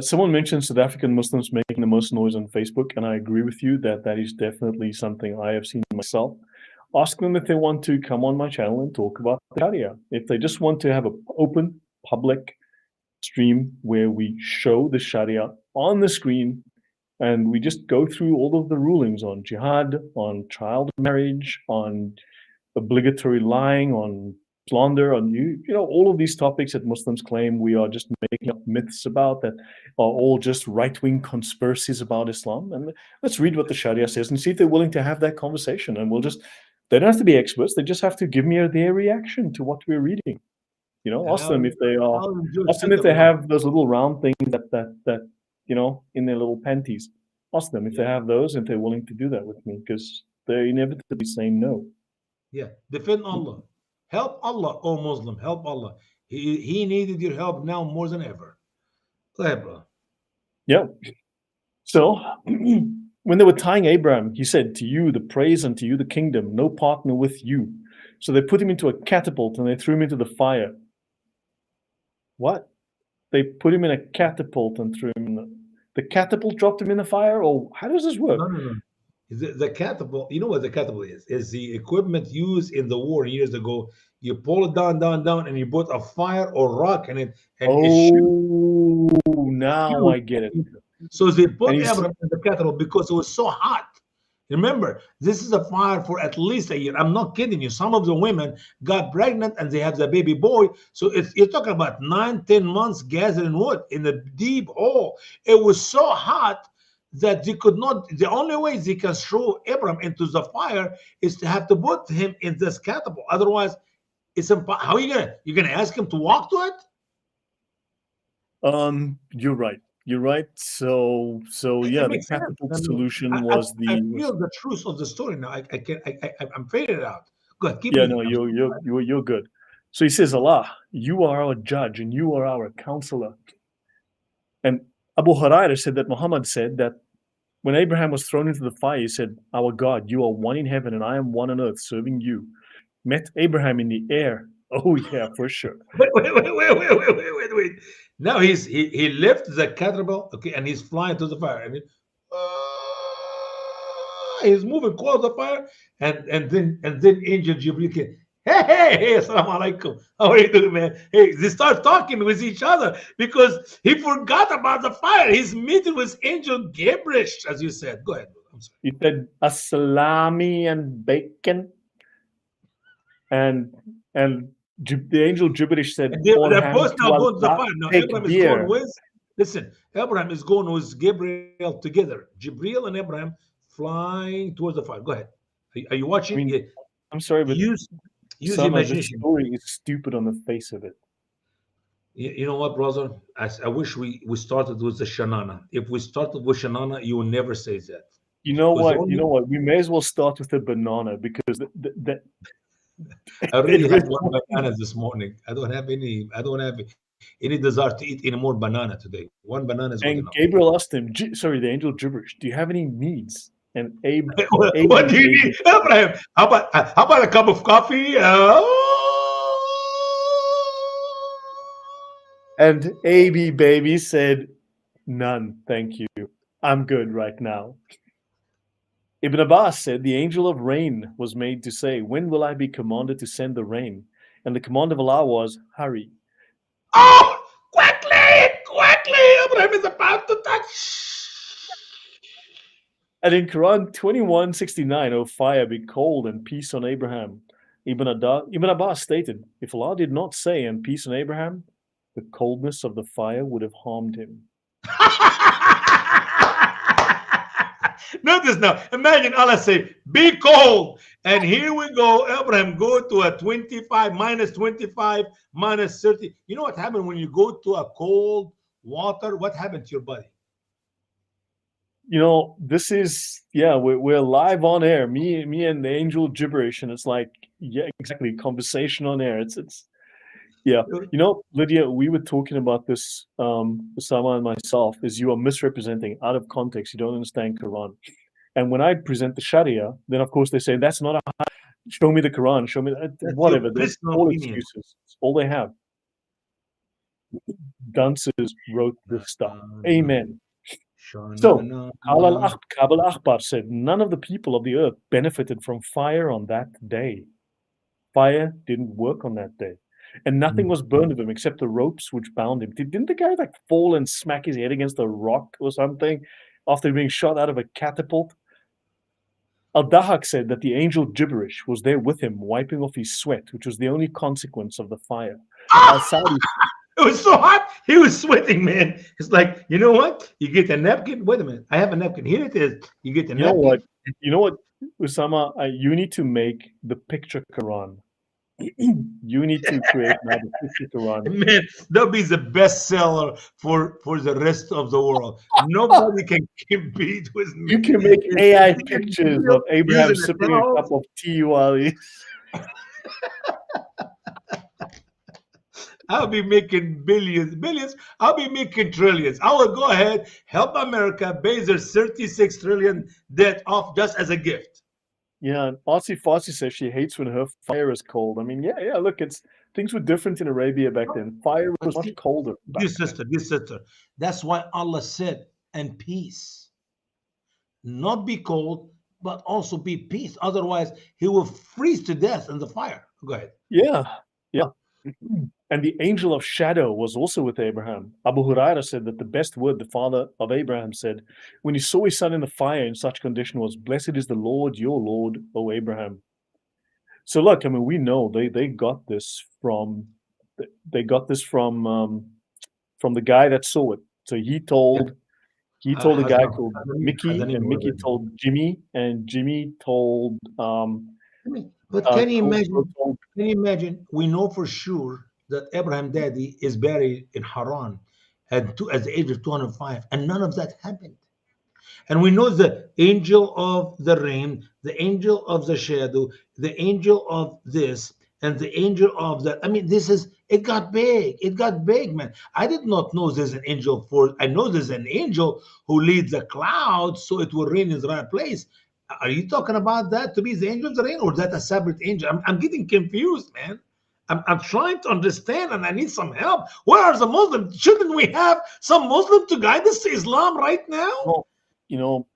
Someone mentioned South African Muslims making the most noise on Facebook, and I agree with you that that is definitely something I have seen myself. Ask them if they want to come on my channel and talk about the Sharia. If they just want to have an open, public stream where we show the Sharia on the screen and we just go through all of the rulings on jihad, on child marriage, on obligatory lying, on slander, on all of these topics that Muslims claim we are just making up myths about, that are all just right-wing conspiracies about Islam. And let's read what the Sharia says and see if they're willing to have that conversation. And they don't have to be experts, they just have to give me their reaction to what we're reading. Ask them if they have those little round things that in their little panties. Ask them if they have those, if they're willing to do that with me, because they're inevitably saying no. Yeah, defend Allah. Help Allah, oh Muslim, help Allah. He needed your help now more than ever. Go ahead, bro. Yeah. So when they were tying Abraham, he said, "To you the praise, and to you the kingdom, no partner with you." So they put him into a catapult and they threw him into the fire. What? They put him in a catapult and threw him in the catapult dropped him in the fire? Or how does this work? No. The catapult, you know what the catapult is? Is the equipment used in the war years ago. You pull it down, and you put a fire or rock in it, and it shoots. Now I get it. So they put Abraham in the catapult because it was so hot. Remember, this is a fire for at least a year. I'm not kidding you. Some of the women got pregnant and they have the baby boy. So you're talking about 9-10 months gathering wood in a deep hole. It was so hot that they could not. The only way they can throw Abraham into the fire is to have to put him in this catapult. Otherwise, it's impossible. How are you're gonna ask him to walk to it? You're right. You're right. So yeah, the catapult solution was I feel the truth of the story now. I'm faded out. Go ahead, keep reading. You're good. So he says, "Allah, you are our judge and you are our counselor." And Abu Hurairah said that Muhammad said that when Abraham was thrown into the fire, he said, "Our God, you are one in heaven and I am one on earth serving you." Met Abraham in the air. Oh yeah, for sure. Wait. Now he left the catapult, okay, and he's flying to the fire, and he's moving close to the fire, and then Angel Jibril came. Hey, assalamu alaikum. How are you doing, man? Hey, they start talking with each other because he forgot about the fire. He's meeting with Angel Gabriel, as you said. Go ahead. I'm sorry. He said, "Salami and bacon." And the angel Gibberish said, "They're both now going to the fire." Now Abraham is going with. Listen, Abraham is going with Gabriel together. Jibril and Abraham flying towards the fire. Go ahead. Are you watching? I'm sorry, but use imagination. The story is stupid on the face of it. You know what, brother? I wish we started with the Shanana. If we started with Shanana, you will never say that. You know what? We may as well start with the banana because I already had one banana this morning. I don't have any desire to eat any more banana today. One banana is good enough. And Gabriel asked him, the angel Gibberish, "Do you have any needs?" And Abe, what do you need, Abraham? How about a cup of coffee? And AB baby said, "None, thank you. I'm good right now." Ibn Abbas said, "The angel of rain was made to say, 'When will I be commanded to send the rain?' And the command of Allah was, 'Hurry.'" Oh, quickly! Abraham is about to touch. And in Quran 21:69, "O fire, be cold and peace on Abraham." Ibn Abbas stated, "If Allah did not say, 'and peace on Abraham,' the coldness of the fire would have harmed him." Notice now, imagine Allah say, "Be cold." And here we go, Abraham go to a 25, minus 25, minus 30. You know what happened when you go to a cold water? What happened to your body? This is, we're live on air. Me and the angel Gibberish, and it's like, yeah, exactly, conversation on air. It's Yeah. You know, Lydia, we were talking about this, Usama and myself, is you are misrepresenting out of context. You don't understand Quran. And when I present the Sharia, then of course they say, that's not a, show me the Quran, show me, That's whatever. your That's personal all opinion. excuses. It's all they have. Dunces wrote this stuff. Amen. So, Kabul Akbar said, none of the people of the earth benefited from fire on that day. Fire didn't work on that day. And nothing was burned of him except the ropes which bound him. Didn't the guy like fall and smack his head against a rock or something after being shot out of a catapult? Al-Dahak said that the angel gibberish was there with him, wiping off his sweat, which was the only consequence of the fire. Al-Saudi, It was so hot, he was sweating, man. It's like, you know what? You get a napkin. Wait a minute. I have a napkin. Here it is. You get the napkin. You know what, Usama? You need to make the picture Quran. You need to create now the picture Quran. Man, that'll be the bestseller for the rest of the world. Nobody can compete with me. You can make AI pictures of Abraham sipping a cup of tea while he... I'll be making billions. I'll be making trillions. I will go ahead, help America pay their 36 trillion debt off just as a gift. Yeah, and Artsy Farsi says she hates when her fire is cold. I mean, yeah, look, things were different in Arabia back then. Fire was much colder. Dear sister. That's why Allah said, and peace. Not be cold, but also be peace. Otherwise, he will freeze to death in the fire. Go ahead. Yeah. And the angel of shadow was also with Abraham. Abu Huraira said that the best word the father of Abraham said when he saw his son in the fire in such condition was, "Blessed is the Lord, your Lord, O Abraham." So look, I mean, we know they got this from from the guy that saw it. So he told a guy called Mickey, and Mickey told Jimmy, and Jimmy told But can you imagine? We know for sure that Abraham daddy is buried in Haran at the age of 205, and none of that happened. And we know the angel of the rain, the angel of the shadow, the angel of this, and the angel of that. I mean, it got big. It got big, man. I did not know there's an angel I know there's an angel who leads the clouds so it will rain in the right place. Are you talking about that to be the angel of the rain, or is that a separate angel? I'm getting confused, man. I'm trying to understand, and I need some help. Where are the Muslims? Shouldn't we have some Muslim to guide us to Islam right now? Well, you know,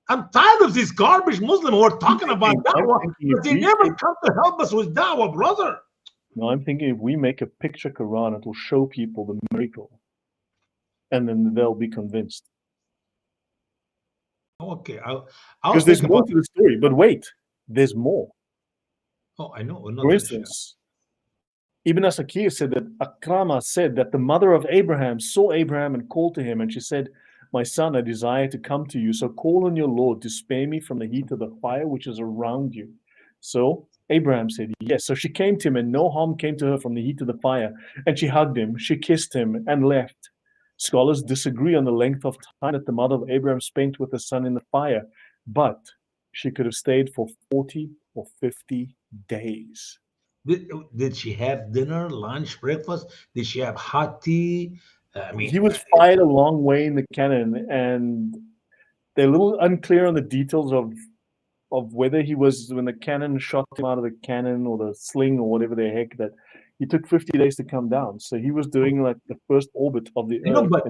I'm tired of this garbage Muslim who are talking about da'wah, but they never come to help us with da'wah, brother. No, I'm thinking if we make a picture Quran, it will show people the miracle, and then they'll be convinced. Okay, because there's more to the story. But wait, there's more. Oh, I know. For instance, Ibn Asakir said that Akrama said that the mother of Abraham saw Abraham and called to him, and she said, "My son, I desire to come to you, so call on your Lord to spare me from the heat of the fire which is around you." So Abraham said, yes. So she came to him, and no harm came to her from the heat of the fire. And she hugged him, she kissed him, and left. Scholars disagree on the length of time that the mother of Abraham spent with her son in the fire, but she could have stayed for 40 or 50 days. Did she have dinner, lunch, breakfast? Did she have hot tea? I mean, he was fired a long way in the cannon, and they're a little unclear on the details of whether he was, when the cannon shot him out of the cannon or the sling or whatever the heck, that he took 50 days to come down. So he was doing like the first orbit of the Earth. But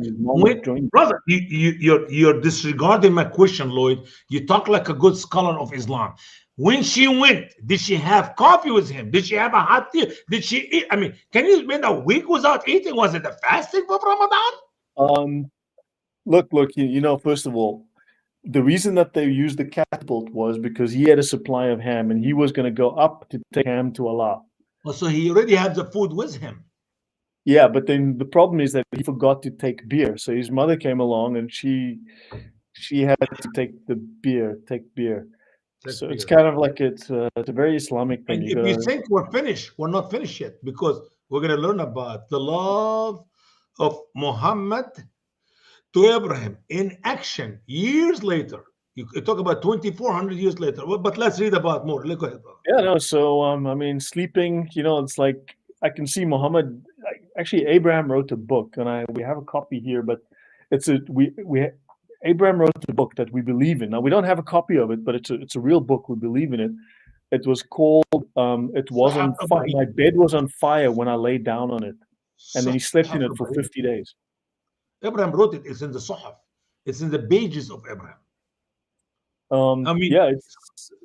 brother, you're disregarding my question, Lloyd. You talk like a good scholar of Islam. When she went, did she have coffee with him? Did she have a hot tea? Did she eat? I mean, can you spend a week without eating? Was it a fasting for Ramadan? Look, first of all, the reason that they used the catapult was because he had a supply of ham, and he was going to go up to take ham to Allah. Oh, so he already had the food with him. Yeah, but then the problem is that he forgot to take beer. So his mother came along, and she had to take beer. So it's kind of like it's a very Islamic thing. And if you think we're finished, we're not finished yet, because we're going to learn about the love of Muhammad to Abraham in action years later. You talk about 2,400 years later, but let's read about more. Go ahead. Yeah, no. So I mean, sleeping. It's like I can see Muhammad. Actually, Abraham wrote a book, and we have a copy here. But Abraham wrote a book that we believe in. Now we don't have a copy of it, but it's a real book. We believe in it. It was called. It was on fire. My bed was on fire when I laid down on it, and then he slept in it for 50 days. Abraham wrote it. It's in the Suhaf. It's in the pages of Abraham. I mean, yeah,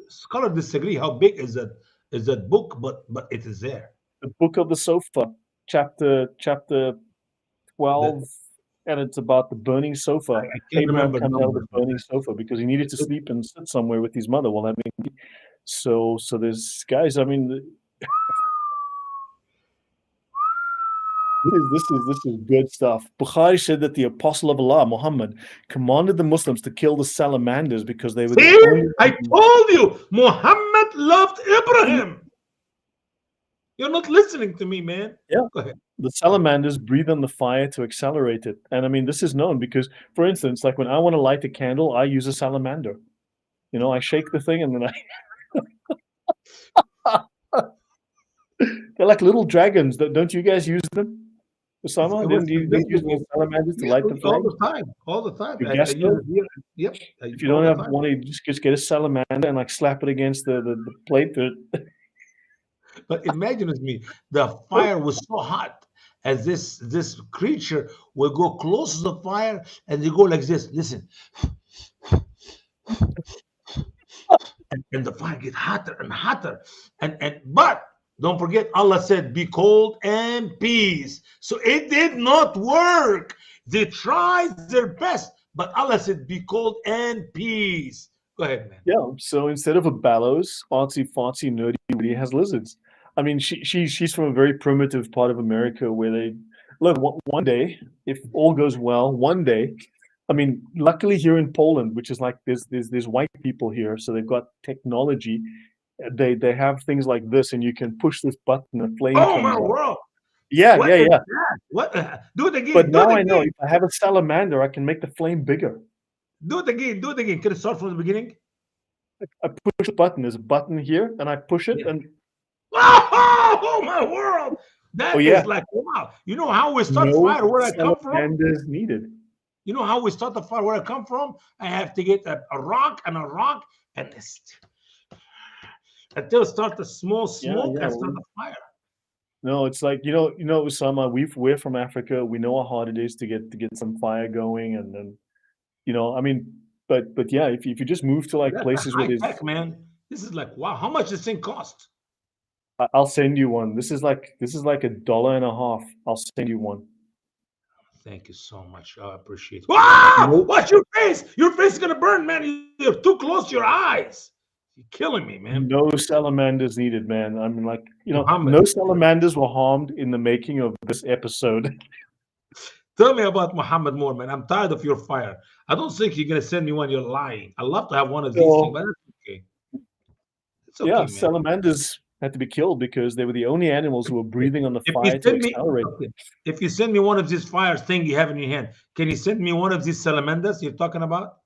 scholars disagree how big is that book, but it is there. The Book of the Sofa, chapter 12, and it's about the burning sofa. I can't Abraham remember comes out of the numbers. burning sofa because he needed to sleep and sit somewhere with his mother while having. So there's guys. I mean, this is good stuff. Bukhari said that the Apostle of Allah, Muhammad, commanded the Muslims to kill the salamanders because they were. See, I told you, Muhammad loved Abraham. You're not listening to me, man. Yeah. Go ahead. The salamanders breathe on the fire to accelerate it. And I mean, this is known because, for instance, like when I want to light a candle, I use a salamander. You know, I shake the thing and then they're like little dragons. Don't you guys use them? Usama, don't you use salamanders to light the flame? All the time. Yep. If you don't have one, you just get a salamander and like slap it against the plate. But imagine with me, the fire was so hot as this creature will go close to the fire and they go like this. Listen. and the fire gets hotter and hotter. But don't forget, Allah said, be cold and peace. So it did not work. They tried their best, but Allah said, be cold and peace. Go ahead, man. Yeah, so instead of a bellows, artsy fartsy nerdy Woody has lizards. I mean, she's from a very primitive part of America where they look. One day, if all goes well, one day, I mean, luckily here in Poland, which is like there's white people here, so they've got technology. They have things like this, and you can push this button, a flame comes my out. world! Yeah. What? Do it again. But now I know if I have a salamander, I can make the flame bigger. Do it again. Can you start from the beginning? I push the button. There's a button here, and I push it, and oh my world! That is like wow. You know how we start fire where I come from? Salamanders needed. You know how we start the fire where I come from? I have to get a rock and until start the small smoke and start the fire. No, it's like you know, Usama. We're from Africa. We know how hard it is to get some fire going, and then I mean, but yeah, if you just move to like places where there's man, this is like wow. How much this thing cost? I'll send you one. This is like $1.50. I'll send you one. Thank you so much. I appreciate it. Wow! Watch your face. Your face is gonna burn, man. You're too close to your eyes. You're killing me, man. No salamanders needed, man. I mean, like, Muhammad. No salamanders were harmed in the making of this episode. Tell me about Muhammad more, man. I'm tired of your fire. I don't think you're gonna send me one. You're lying. I'd love to have one of these things, but that's okay. It's okay, man. Salamanders had to be killed because they were the only animals who were breathing on the fire to accelerate. If you send me one of these fires thing you have in your hand, can you send me one of these salamanders you're talking about?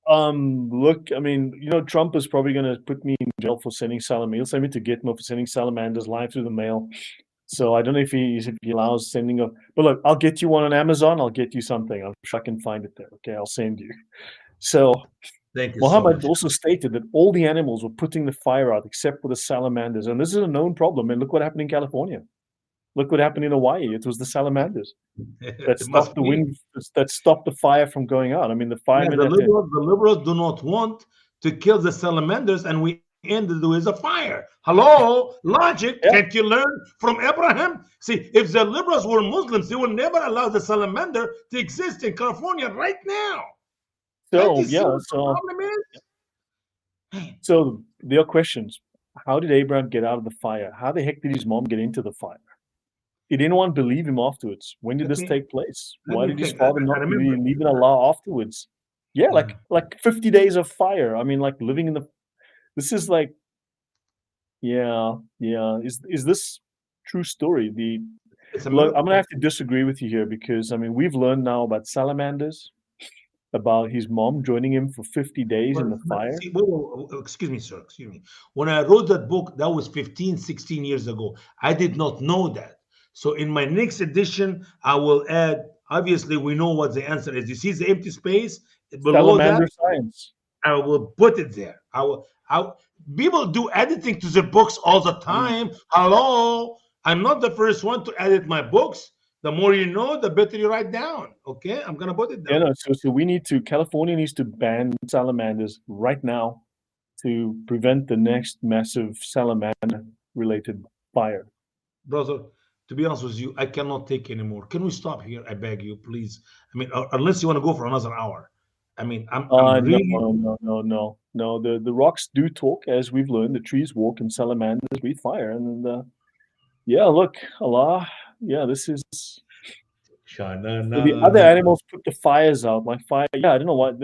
Look, I mean, Trump is probably going to put me in jail for sending salamanders. He'll send me to Gitmo for sending salamanders live through the mail. So I don't know if he allows sending of. But look, I'll get you one on Amazon. I'll get you something. I'm sure I can find it there. Okay, I'll send you. So thank you. Muhammad also stated that all the animals were putting the fire out except for the salamanders, and this is a known problem. And look what happened in California. Look what happened in Hawaii. It was the salamanders that stopped the wind, that stopped the fire from going out. I mean, the firemen. The liberals do not want to kill the salamanders, and we ended with a fire. Hello, logic. Yeah. Can't you learn from Abraham? See, if the liberals were Muslims, they would never allow the salamander to exist in California right now. So there are questions. How did Abraham get out of the fire? How the heck did his mom get into the fire? Did anyone believe him afterwards? When did this take place? Why did his father not believe in Allah afterwards? Yeah, like 50 days of fire. I mean, like living in the. This is like, yeah. Is this true story? Look, I'm gonna have to disagree with you here because I mean we've learned now about salamanders. about his mom joining him for 50 days in the fire. See, excuse me, sir. Excuse me. When I wrote that book, that was 15, 16 years ago. I did not know that. So in my next edition, I will add, obviously, we know what the answer is. You see the empty space below Salamander that? science. I will put it there. People do editing to their books all the time. Hello, I'm not the first one to edit my books. The more you know, the better you write down. Okay, I'm gonna put it down. Yeah, no, so California needs to ban salamanders right now to prevent the next massive salamander-related fire. Brother, to be honest with you, I cannot take anymore. Can we stop here? I beg you, please. I mean, unless you want to go for another hour. I mean, I'm No, really. no. The rocks do talk, as we've learned. The trees walk, and salamanders breathe fire. And yeah, look, Allah. Yeah, this is. So the other animals put the fires out, like fire. Yeah, I don't know what.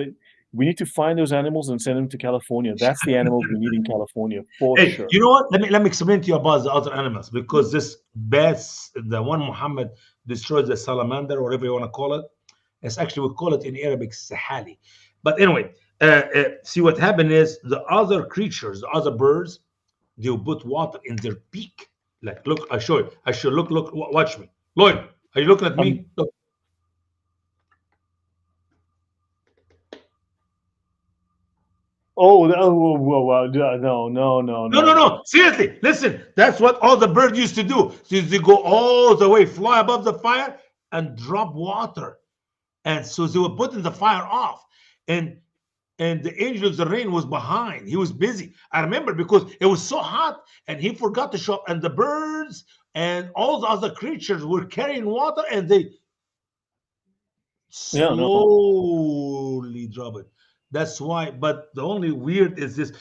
We need to find those animals and send them to California. That's the animals we need in California for Hey, sure. you know what? Let me explain to you about the other animals, because this bats, the one Muhammad destroyed, the salamander, or whatever you want to call it. It's actually, we call it in Arabic sahali. But anyway, see what happened is the other creatures, the other birds, they will put water in their beak. Like, look, I show you. Look, watch me. Lloyd, are you looking at me? Look. Oh, wow. No. No. Seriously, listen. That's what all the birds used to do. So they go all the way, fly above the fire, and drop water. And so they were putting the fire off. And the angel of the rain was behind. He was busy. I remember, because it was so hot and he forgot to show up. And the birds and all the other creatures were carrying water, and they Yeah, no. slowly drop it. That's why. But the only weird is this,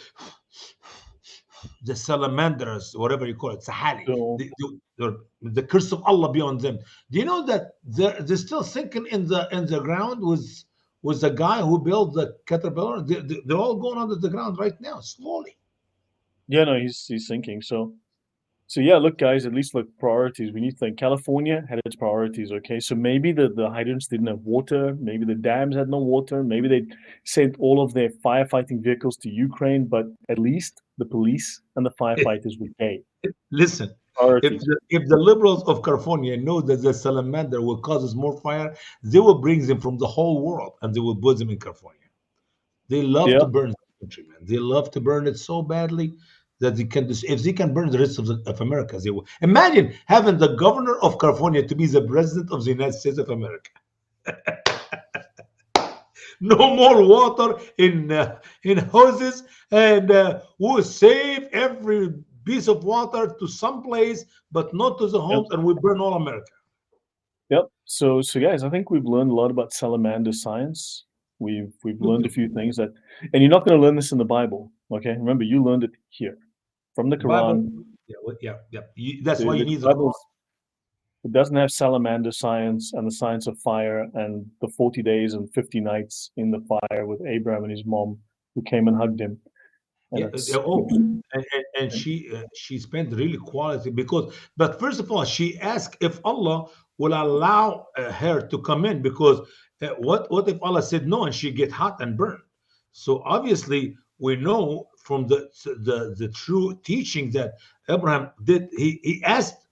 the salamanders, whatever you call it, sahali. So, The curse of Allah be on them. Do you know that they're still sinking in the ground with the guy who built the caterpillar? They're all going under the ground right now, slowly. yeah, no, he's sinking. So yeah, look, guys, at least look, priorities. We need to think. California had its priorities, okay? So maybe the hydrants didn't have water. Maybe the dams had no water. Maybe they sent all of their firefighting vehicles to Ukraine, but at least the police and the firefighters would pay. Listen, Priorities. if the liberals of California know that the salamander will cause more fire, they will bring them from the whole world and they will put them in California. They love Yeah. to burn the country, man. They love to burn it so badly that they can. If they can burn the rest of America, they will. Imagine having the governor of California to be the president of the United States of America. No more water in hoses, and we'll save every piece of water to some place, but not to the homes, and we burn all America. Yep. So guys, I think we've learned a lot about salamander science. We've learned a few things that, and you're not going to learn this in the Bible, okay? Remember, you learned it here from the Quran. Yeah. That's why you need the Bible. It doesn't have salamander science and the science of fire and the 40 days and 50 nights in the fire with Abraham and his mom who came and hugged him. And and she spent really quality, but first of all, she asked if Allah will allow her to come in, because what if Allah said no and she get hot and burned? So obviously we know from the true teaching that Abraham did. He asked.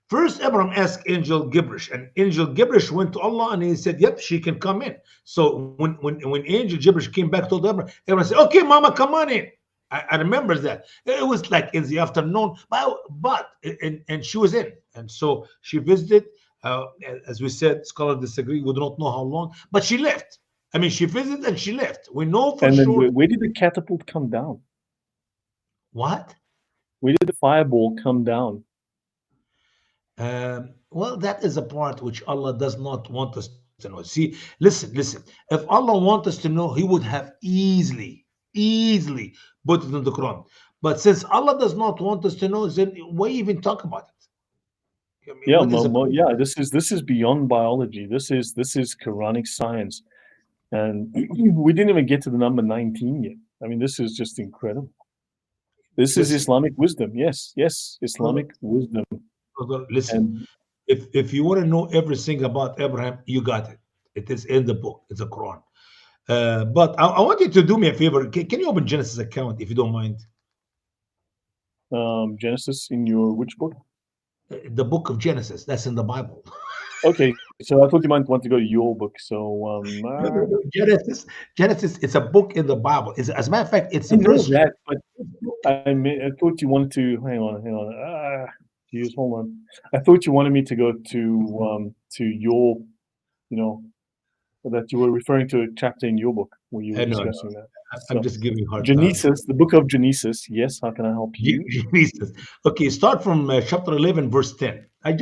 First, Abraham asked Angel Gibrish, and Angel Gibrish went to Allah and he said, "Yep, she can come in." So when Angel Gibrish came back to Abraham said, "Okay, Mama, come on in." I remember that. It was like in the afternoon, but she was in, and so she visited. As we said, scholars disagree. We do not know how long, but she left. I mean, she visited and she left. We know for sure. Then where did the catapult come down? What? Where did the fireball come down? Well, that is a part which Allah does not want us to know. See, listen. If Allah wants us to know, He would have easily put it in the Quran. But since Allah does not want us to know, then why even talk about it? I mean, this is beyond biology. This is Quranic science, and we didn't even get to the number 19 yet. I mean, this is just incredible. This is Islamic wisdom. Yes, Islamic wisdom. Listen, if you want to know everything about Abraham, you got it. It is in the book. It's the Quran. But I want you to do me a favor. Can you open Genesis account if you don't mind? Genesis in your which book? The book of Genesis. That's in the Bible. Okay, so I thought you might want to go to your book. So No. Genesis. It's a book in the Bible. As a matter of fact, it's I the know first. that, but I thought you wanted to hang on. Geez, hold on. I thought you wanted me to go to your, that you were referring to a chapter in your book where you were No, discussing that. I'm So just giving you a hard time. Genesis, the book of Genesis. Yes, how can I help you? Genesis. Okay, start from chapter 11, verse 10. I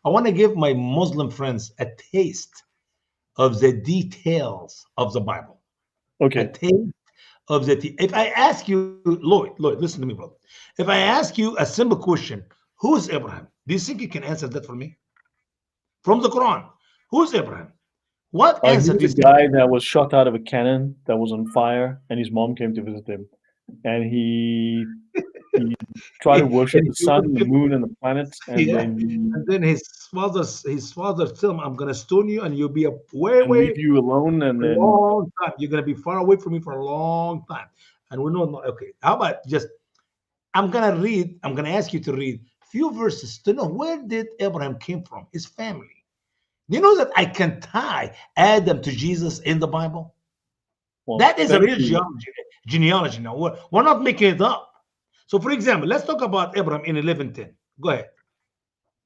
want to give my Muslim friends a taste of the details of the Bible. Okay. A taste of the. If I ask you, Lloyd, listen to me, brother. If I ask you a simple question, who's Abraham? Do you think you can answer that for me? From the Quran, who's Abraham? What He answer do you was a think? guy that was shot out of a cannon that was on fire, and his mom came to visit him, and he tried to worship the sun, the moon, and the planets, and Yeah. then And then his father tell him, I'm gonna stone you, and you'll be a way leave you alone, and a then long time. You're gonna be far away from me for a long time. And we know, okay, how about just I'm gonna ask you to read a few verses to know where did Abraham came from, his family. You know that I can tie Adam to Jesus in the Bible? well, That is a thank real you. genealogy now. We're not making it up. So, for example, let's talk about Abraham in 11:10. Go ahead.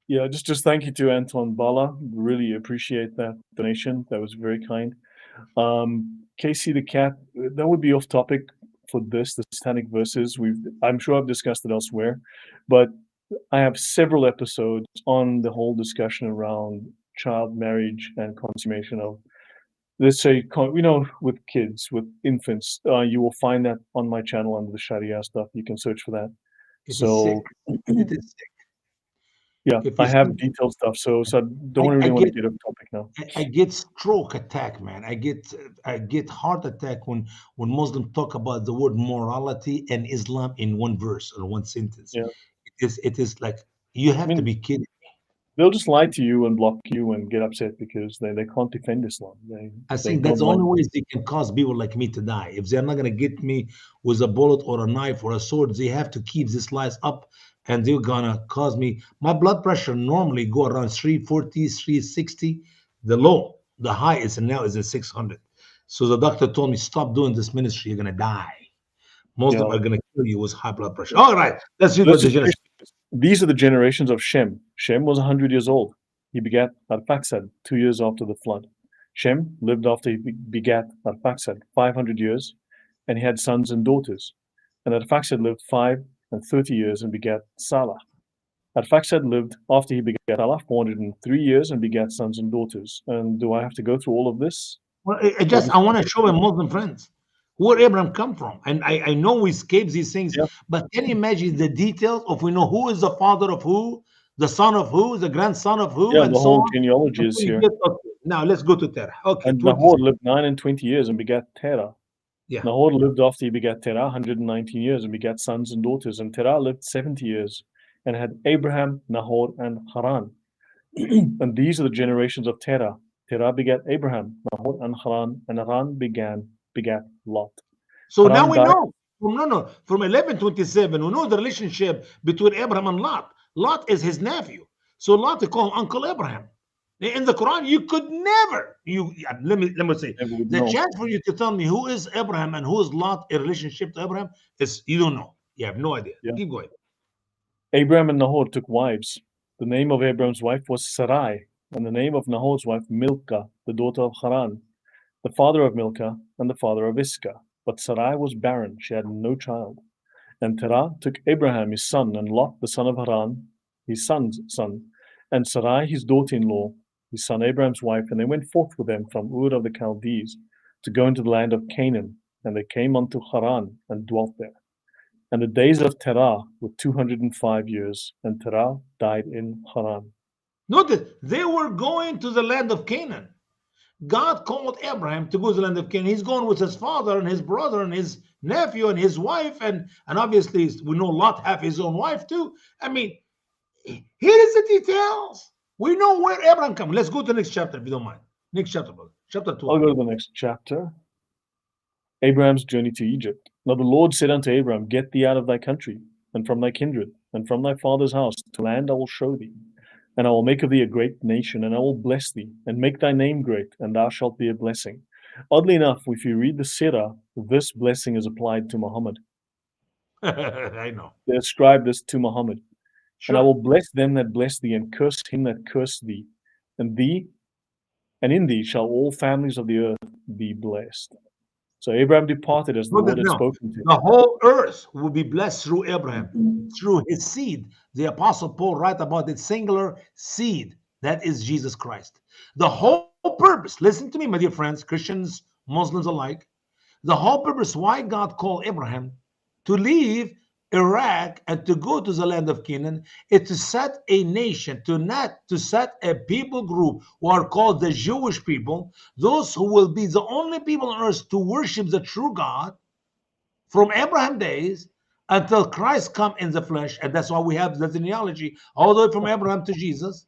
Yeah, just thank you to Anton Bala. Really appreciate that donation. That was very kind. Casey the cat. That would be off topic for the satanic verses. I'm sure I've discussed it elsewhere, but I have several episodes on the whole discussion around child marriage and consummation of, let's say, with kids, with infants. You will find that on my channel under the Sharia stuff. You can search for that. It is sick. It is sick. Yeah, If I you have see, detailed stuff. So I don't really want to get off topic now. I get stroke attack, man. I get heart attack when Muslims talk about the word morality and Islam in one verse or one sentence. Yeah. It is like you have I to mean, be kidding. they'll just lie to you and block you and get upset because they can't defend Islam. I They think that's the don't only like. ways they can cause people like me to die. If they're not gonna get me with a bullet or a knife or a sword, they have to keep these lies up, and they're gonna cause me. My blood pressure normally go around 340, 360. The high is now is at 600. So the doctor told me, stop doing this ministry. You're gonna die. Most of them Yeah. are gonna kill you with high blood pressure. All right, let's read what the Genesis. These are the generations of Shem. Shem was 100 years old. He begat Arphaxad 2 years after the flood. Shem lived after he begat Arphaxad 500 years, and he had sons and daughters. And Arphaxad lived 530 years and begat Salah. Arphaxad lived after he begat Salah 403 years and begat sons and daughters. And do I have to go through all of this? Well, I want to show my Muslim friends where Abraham come from. And I know we escape these things, Yeah. but can you imagine the details of we know who is the father of who, the son of who, the grandson of who, Yeah, and the so whole on? genealogy is here. Okay, now let's go to Terah. Okay, And 20. Nahor lived 9 and 20 years and begat Terah. Yeah. Nahor lived after he begat Terah 119 years and begat sons and daughters. And Terah lived 70 years and had Abraham, Nahor, and Haran. And these are the generations of Terah. Terah begat Abraham, Nahor, and Haran begat Lot. So Haran now we died. know from 1127, we know the relationship between Abraham and Lot. Lot is his nephew. So Lot they call him Uncle Abraham. In the Quran, you could never. Let me say Never would the know. chance for you to tell me who is Abraham and who is Lot in relationship to Abraham is you don't know. You have no idea. Yeah. Keep going. Abraham and Nahor took wives. The name of Abraham's wife was Sarai, and the name of Nahor's wife Milcah, the daughter of Haran, the father of Milcah and the father of Iscah. But Sarai was barren; she had no child. And Terah took Abraham his son, and Lot the son of Haran, his son's son, and Sarai his daughter-in-law, his son Abraham's wife, and they went forth with them from Ur of the Chaldees to go into the land of Canaan. And they came unto Haran and dwelt there. And the days of Terah were 205 years, and Terah died in Haran. Notice they were going to the land of Canaan. God called Abraham to go to the land of Canaan. He's going with his father and his brother and his nephew and his wife, and obviously we know Lot have his own wife too. I mean, here is the details. We know where Abraham comes. Let's go to the next chapter if you don't mind. Next chapter, brother. Chapter 12. I'll go to the next chapter. Abraham's journey to Egypt. Now the Lord said unto Abraham, Get thee out of thy country, and from thy kindred, and from thy father's house, to land I will show thee. And I will make of thee a great nation, and I will bless thee, and make thy name great, and thou shalt be a blessing. Oddly enough, if you read the Sirah, this blessing is applied to Muhammad. I know. They ascribe this to Muhammad. Sure. And I will bless them that bless thee, and curse him that curse thee. And in thee shall all families of the earth be blessed. So Abraham departed as the Look Lord at had now. spoken to him. The whole earth will be blessed through Abraham, through his seed. The Apostle Paul write about it, singular seed. That is Jesus Christ. The whole purpose, listen to me, my dear friends, Christians, Muslims alike, the whole purpose why God called Abraham to leave Iraq and to go to the land of Canaan is to set a nation, to set a people group who are called the Jewish people, those who will be the only people on earth to worship the true God from Abraham days until Christ come in the flesh. And that's why we have the genealogy all the way from Abraham to Jesus.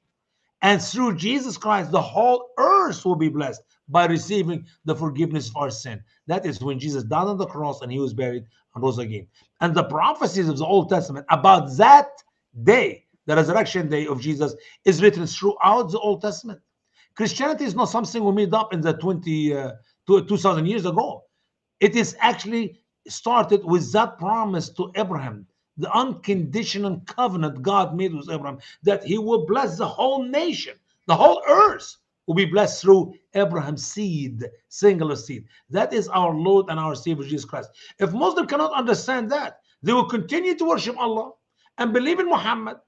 And through Jesus Christ, the whole earth will be blessed by receiving the forgiveness of our sin. That is when Jesus died on the cross and he was buried and rose again. And the prophecies of the Old Testament about that day, the resurrection day of Jesus, is written throughout the Old Testament. Christianity is not something we made up in the 2,000 years ago. It is actually started with that promise to Abraham, the unconditional covenant God made with Abraham, that he will bless the whole nation, the whole earth will be blessed through Abraham's seed, singular seed. That is our Lord and our Savior Jesus Christ. If Muslims cannot understand that, they will continue to worship Allah and believe in Muhammad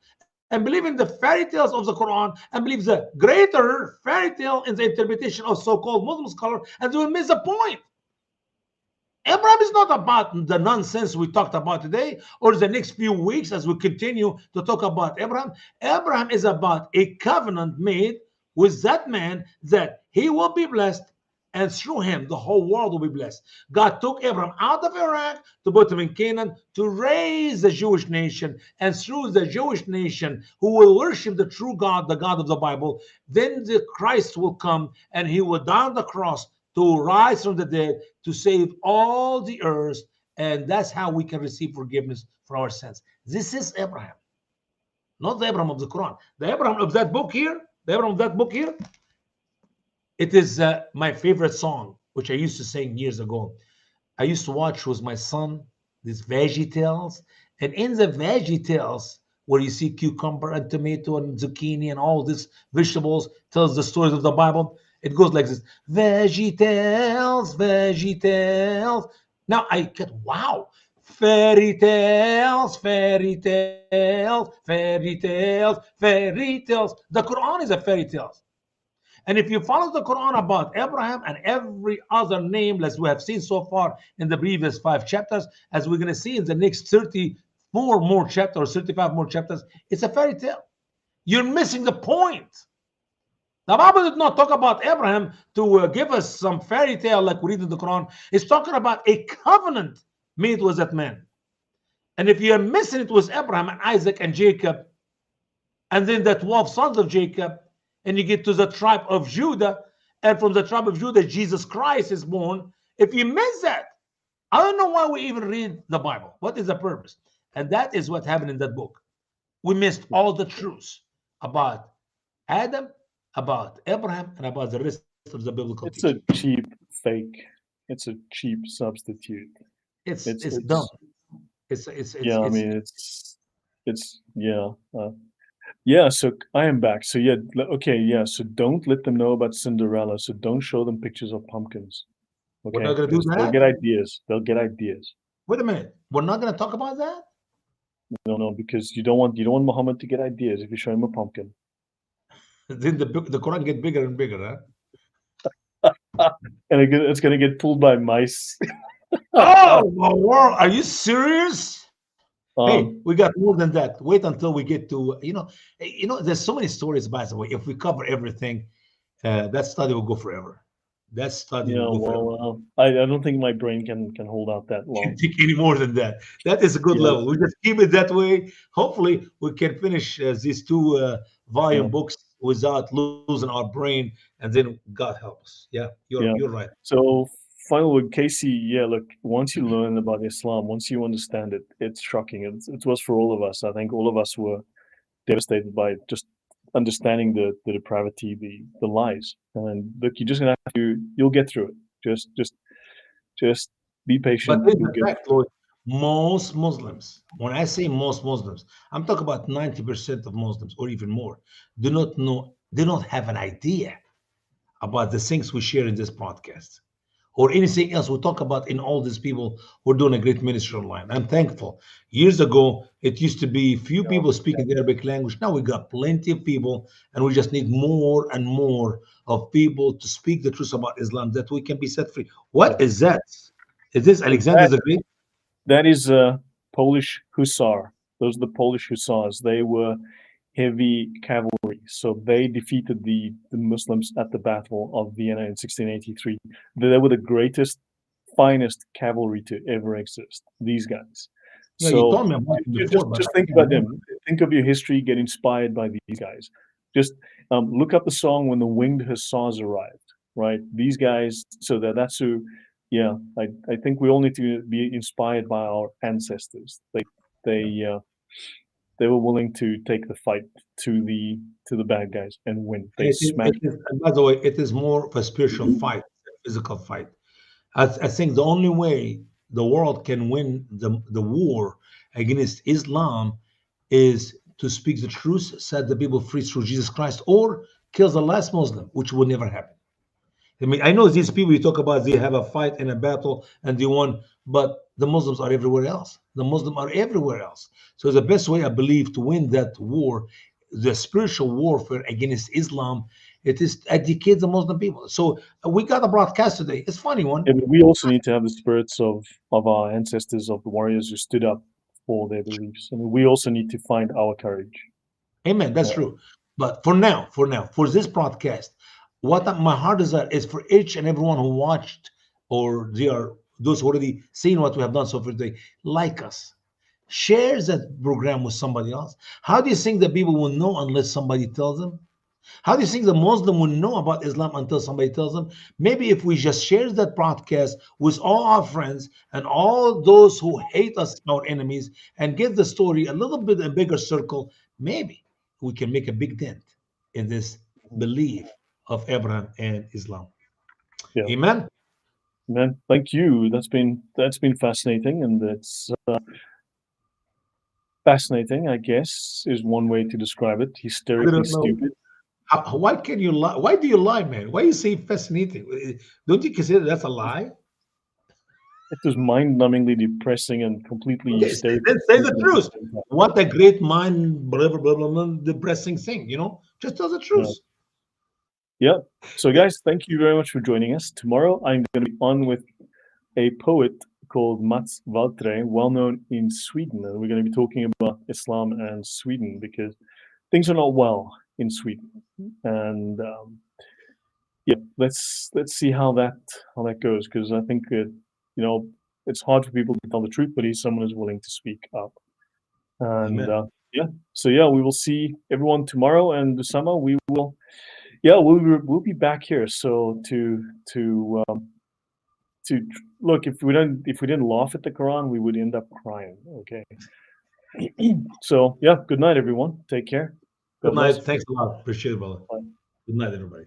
and believe in the fairy tales of the Quran and believe the greater fairy tale in the interpretation of so-called Muslim scholars, and they will miss the point. Abraham is not about the nonsense we talked about today or the next few weeks as we continue to talk about Abraham. Abraham is about a covenant made with that man that he will be blessed, and through him the whole world will be blessed. God took Abraham out of Iraq to put him in Canaan to raise the Jewish nation, and through the Jewish nation who will worship the true God, the God of the Bible, then the Christ will come and he will die on the cross to rise from the dead, to save all the earth, and that's how we can receive forgiveness for our sins. This is Abraham, not the Abraham of the Quran. The Abraham of that book here, it is my favorite song, which I used to sing years ago. I used to watch with my son these Veggie Tales, and in the Veggie Tales, where you see cucumber and tomato and zucchini and all these vegetables, tells the stories of the Bible. It goes like this: Veggie Tales, Veggie Tales. Now I get, wow, fairy tales, fairy tales, fairy tales, fairy tales. The Quran is a fairy tale. And if you follow the Quran about Abraham and every other name, as we have seen so far in the previous 5 chapters, as we're going to see in the next 34 more chapters, 35 more chapters, it's a fairy tale. You're missing the point. The Bible did not talk about Abraham to give us some fairy tale like we read in the Quran. It's talking about a covenant made with that man. And if you're missing it with Abraham and Isaac and Jacob, and then the 12 sons of Jacob, and you get to the tribe of Judah, and from the tribe of Judah, Jesus Christ is born. If you miss that, I don't know why we even read the Bible. What is the purpose? And that is what happened in that book. We missed all the truths about Adam, about Abraham, and about the rest of the biblical It's teaching. a cheap fake. It's a cheap substitute. It's dumb. Yeah, I mean, it's yeah. Yeah, so I am back. So yeah, okay, yeah. So don't let them know about Cinderella. So don't show them pictures of pumpkins. We're Okay, not going to do because they'll that. get ideas. They'll get ideas. Wait a minute. We're not going to talk about that. No, because you don't want Muhammad to get ideas if you show him a pumpkin. Then the Quran get bigger and bigger, huh? And it's gonna get pulled by mice. Oh, my world. Are you serious? Hey, Um, we got more than that. Wait until we get to, there's so many stories, by the way. If we cover everything, that study will go forever. That study yeah, will go forever. well, I don't think my brain can hold out that long. Can't take any more than that. That is a good Yeah. level. We just keep it that way. Hopefully, we can finish these 2 volume books without losing our brain, and then God help us. Yeah, you're right. So final word, Casey. Yeah, look, once you learn about Islam, once you understand it, it's shocking. It was for all of us. I think all of us were devastated by just understanding the depravity, the lies. And look, you're just gonna have to. You'll get through it. Just be But patient. here's You'll the get. fact, Lloyd. Most Muslims, when I say most Muslims, I'm talking about 90% of Muslims or even more, do not know, they don't have an idea about the things we share in this podcast or anything else we talk about in all these people who are doing a great ministry online. I'm thankful. Years ago, it used to be few people speaking the Arabic language. Now we got plenty of people, and we just need more and more of people to speak the truth about Islam that we can be set free. What is that? Is this Alexander the Great? That is a Polish hussar. Those are the Polish hussars. They were heavy cavalry. So they defeated the Muslims at the Battle of Vienna in 1683. They were the greatest, finest cavalry to ever exist. These guys. Yeah, you So told me about it just, before, just but just I think can't about remember. them. Think of your history. Get inspired by these guys. Just look up the song "When the Winged Hussars Arrived." Right, these guys. So that's who. Yeah, I think we all need to be inspired by our ancestors. They they were willing to take the fight to the bad guys and win. They smashed. And by the way, it is more of a spiritual fight, a physical fight. I think the only way the world can win the war against Islam is to speak the truth, set the people free through Jesus Christ, or kill the last Muslim, which will never happen. I mean, I know these people you talk about, they have a fight and a battle and they won, but the Muslims are everywhere else. The Muslims are everywhere else. So the best way, I believe, to win that war, the spiritual warfare against Islam, it is to educate the Muslim people. So we got a broadcast today. It's a funny one. Yeah, but we also need to have the spirits of our ancestors, of the warriors who stood up for their beliefs. I mean, we also need to find our courage. Amen. That's true. But for this broadcast, my heart desire is for each and everyone who watched, or they are those who already seen what we have done so far today, like us. Share that program with somebody else. How do you think that people will know unless somebody tells them? How do you think the Muslim will know about Islam until somebody tells them? Maybe if we just share that broadcast with all our friends and all those who hate us, our enemies, and give the story a little bit a bigger circle, maybe we can make a big dent in this belief of Abraham and Islam. Yeah, Amen. man. Thank you. That's been fascinating, and that's fascinating. I guess is one way to describe it. I Hysterically don't know. stupid. Why can you lie? Why do you lie, man? Why you say fascinating? Don't you consider that's a lie? It was mind-numbingly depressing and completely Okay, hysterically then say the stupid at the truth. same time. What a great mind, blah, blah, blah, blah, blah, depressing thing, Just tell the truth. Yeah. So, guys, thank you very much for joining us. Tomorrow, I'm going to be on with a poet called Mats Valtre, well known in Sweden, and we're going to be talking about Islam and Sweden because things are not well in Sweden, and yeah, let's see how that goes because I think it's hard for people to tell the truth, but he's someone who's willing to speak up, and Amen. yeah. So yeah, we will see everyone tomorrow, and Usama, we will. Yeah, we'll be back here. So to look, if we didn't laugh at the Quran, we would end up crying. Okay. So yeah, good night, everyone. Take care. Good God bless. night. Thanks a lot. Appreciate it, brother. Bye. Good night, everybody.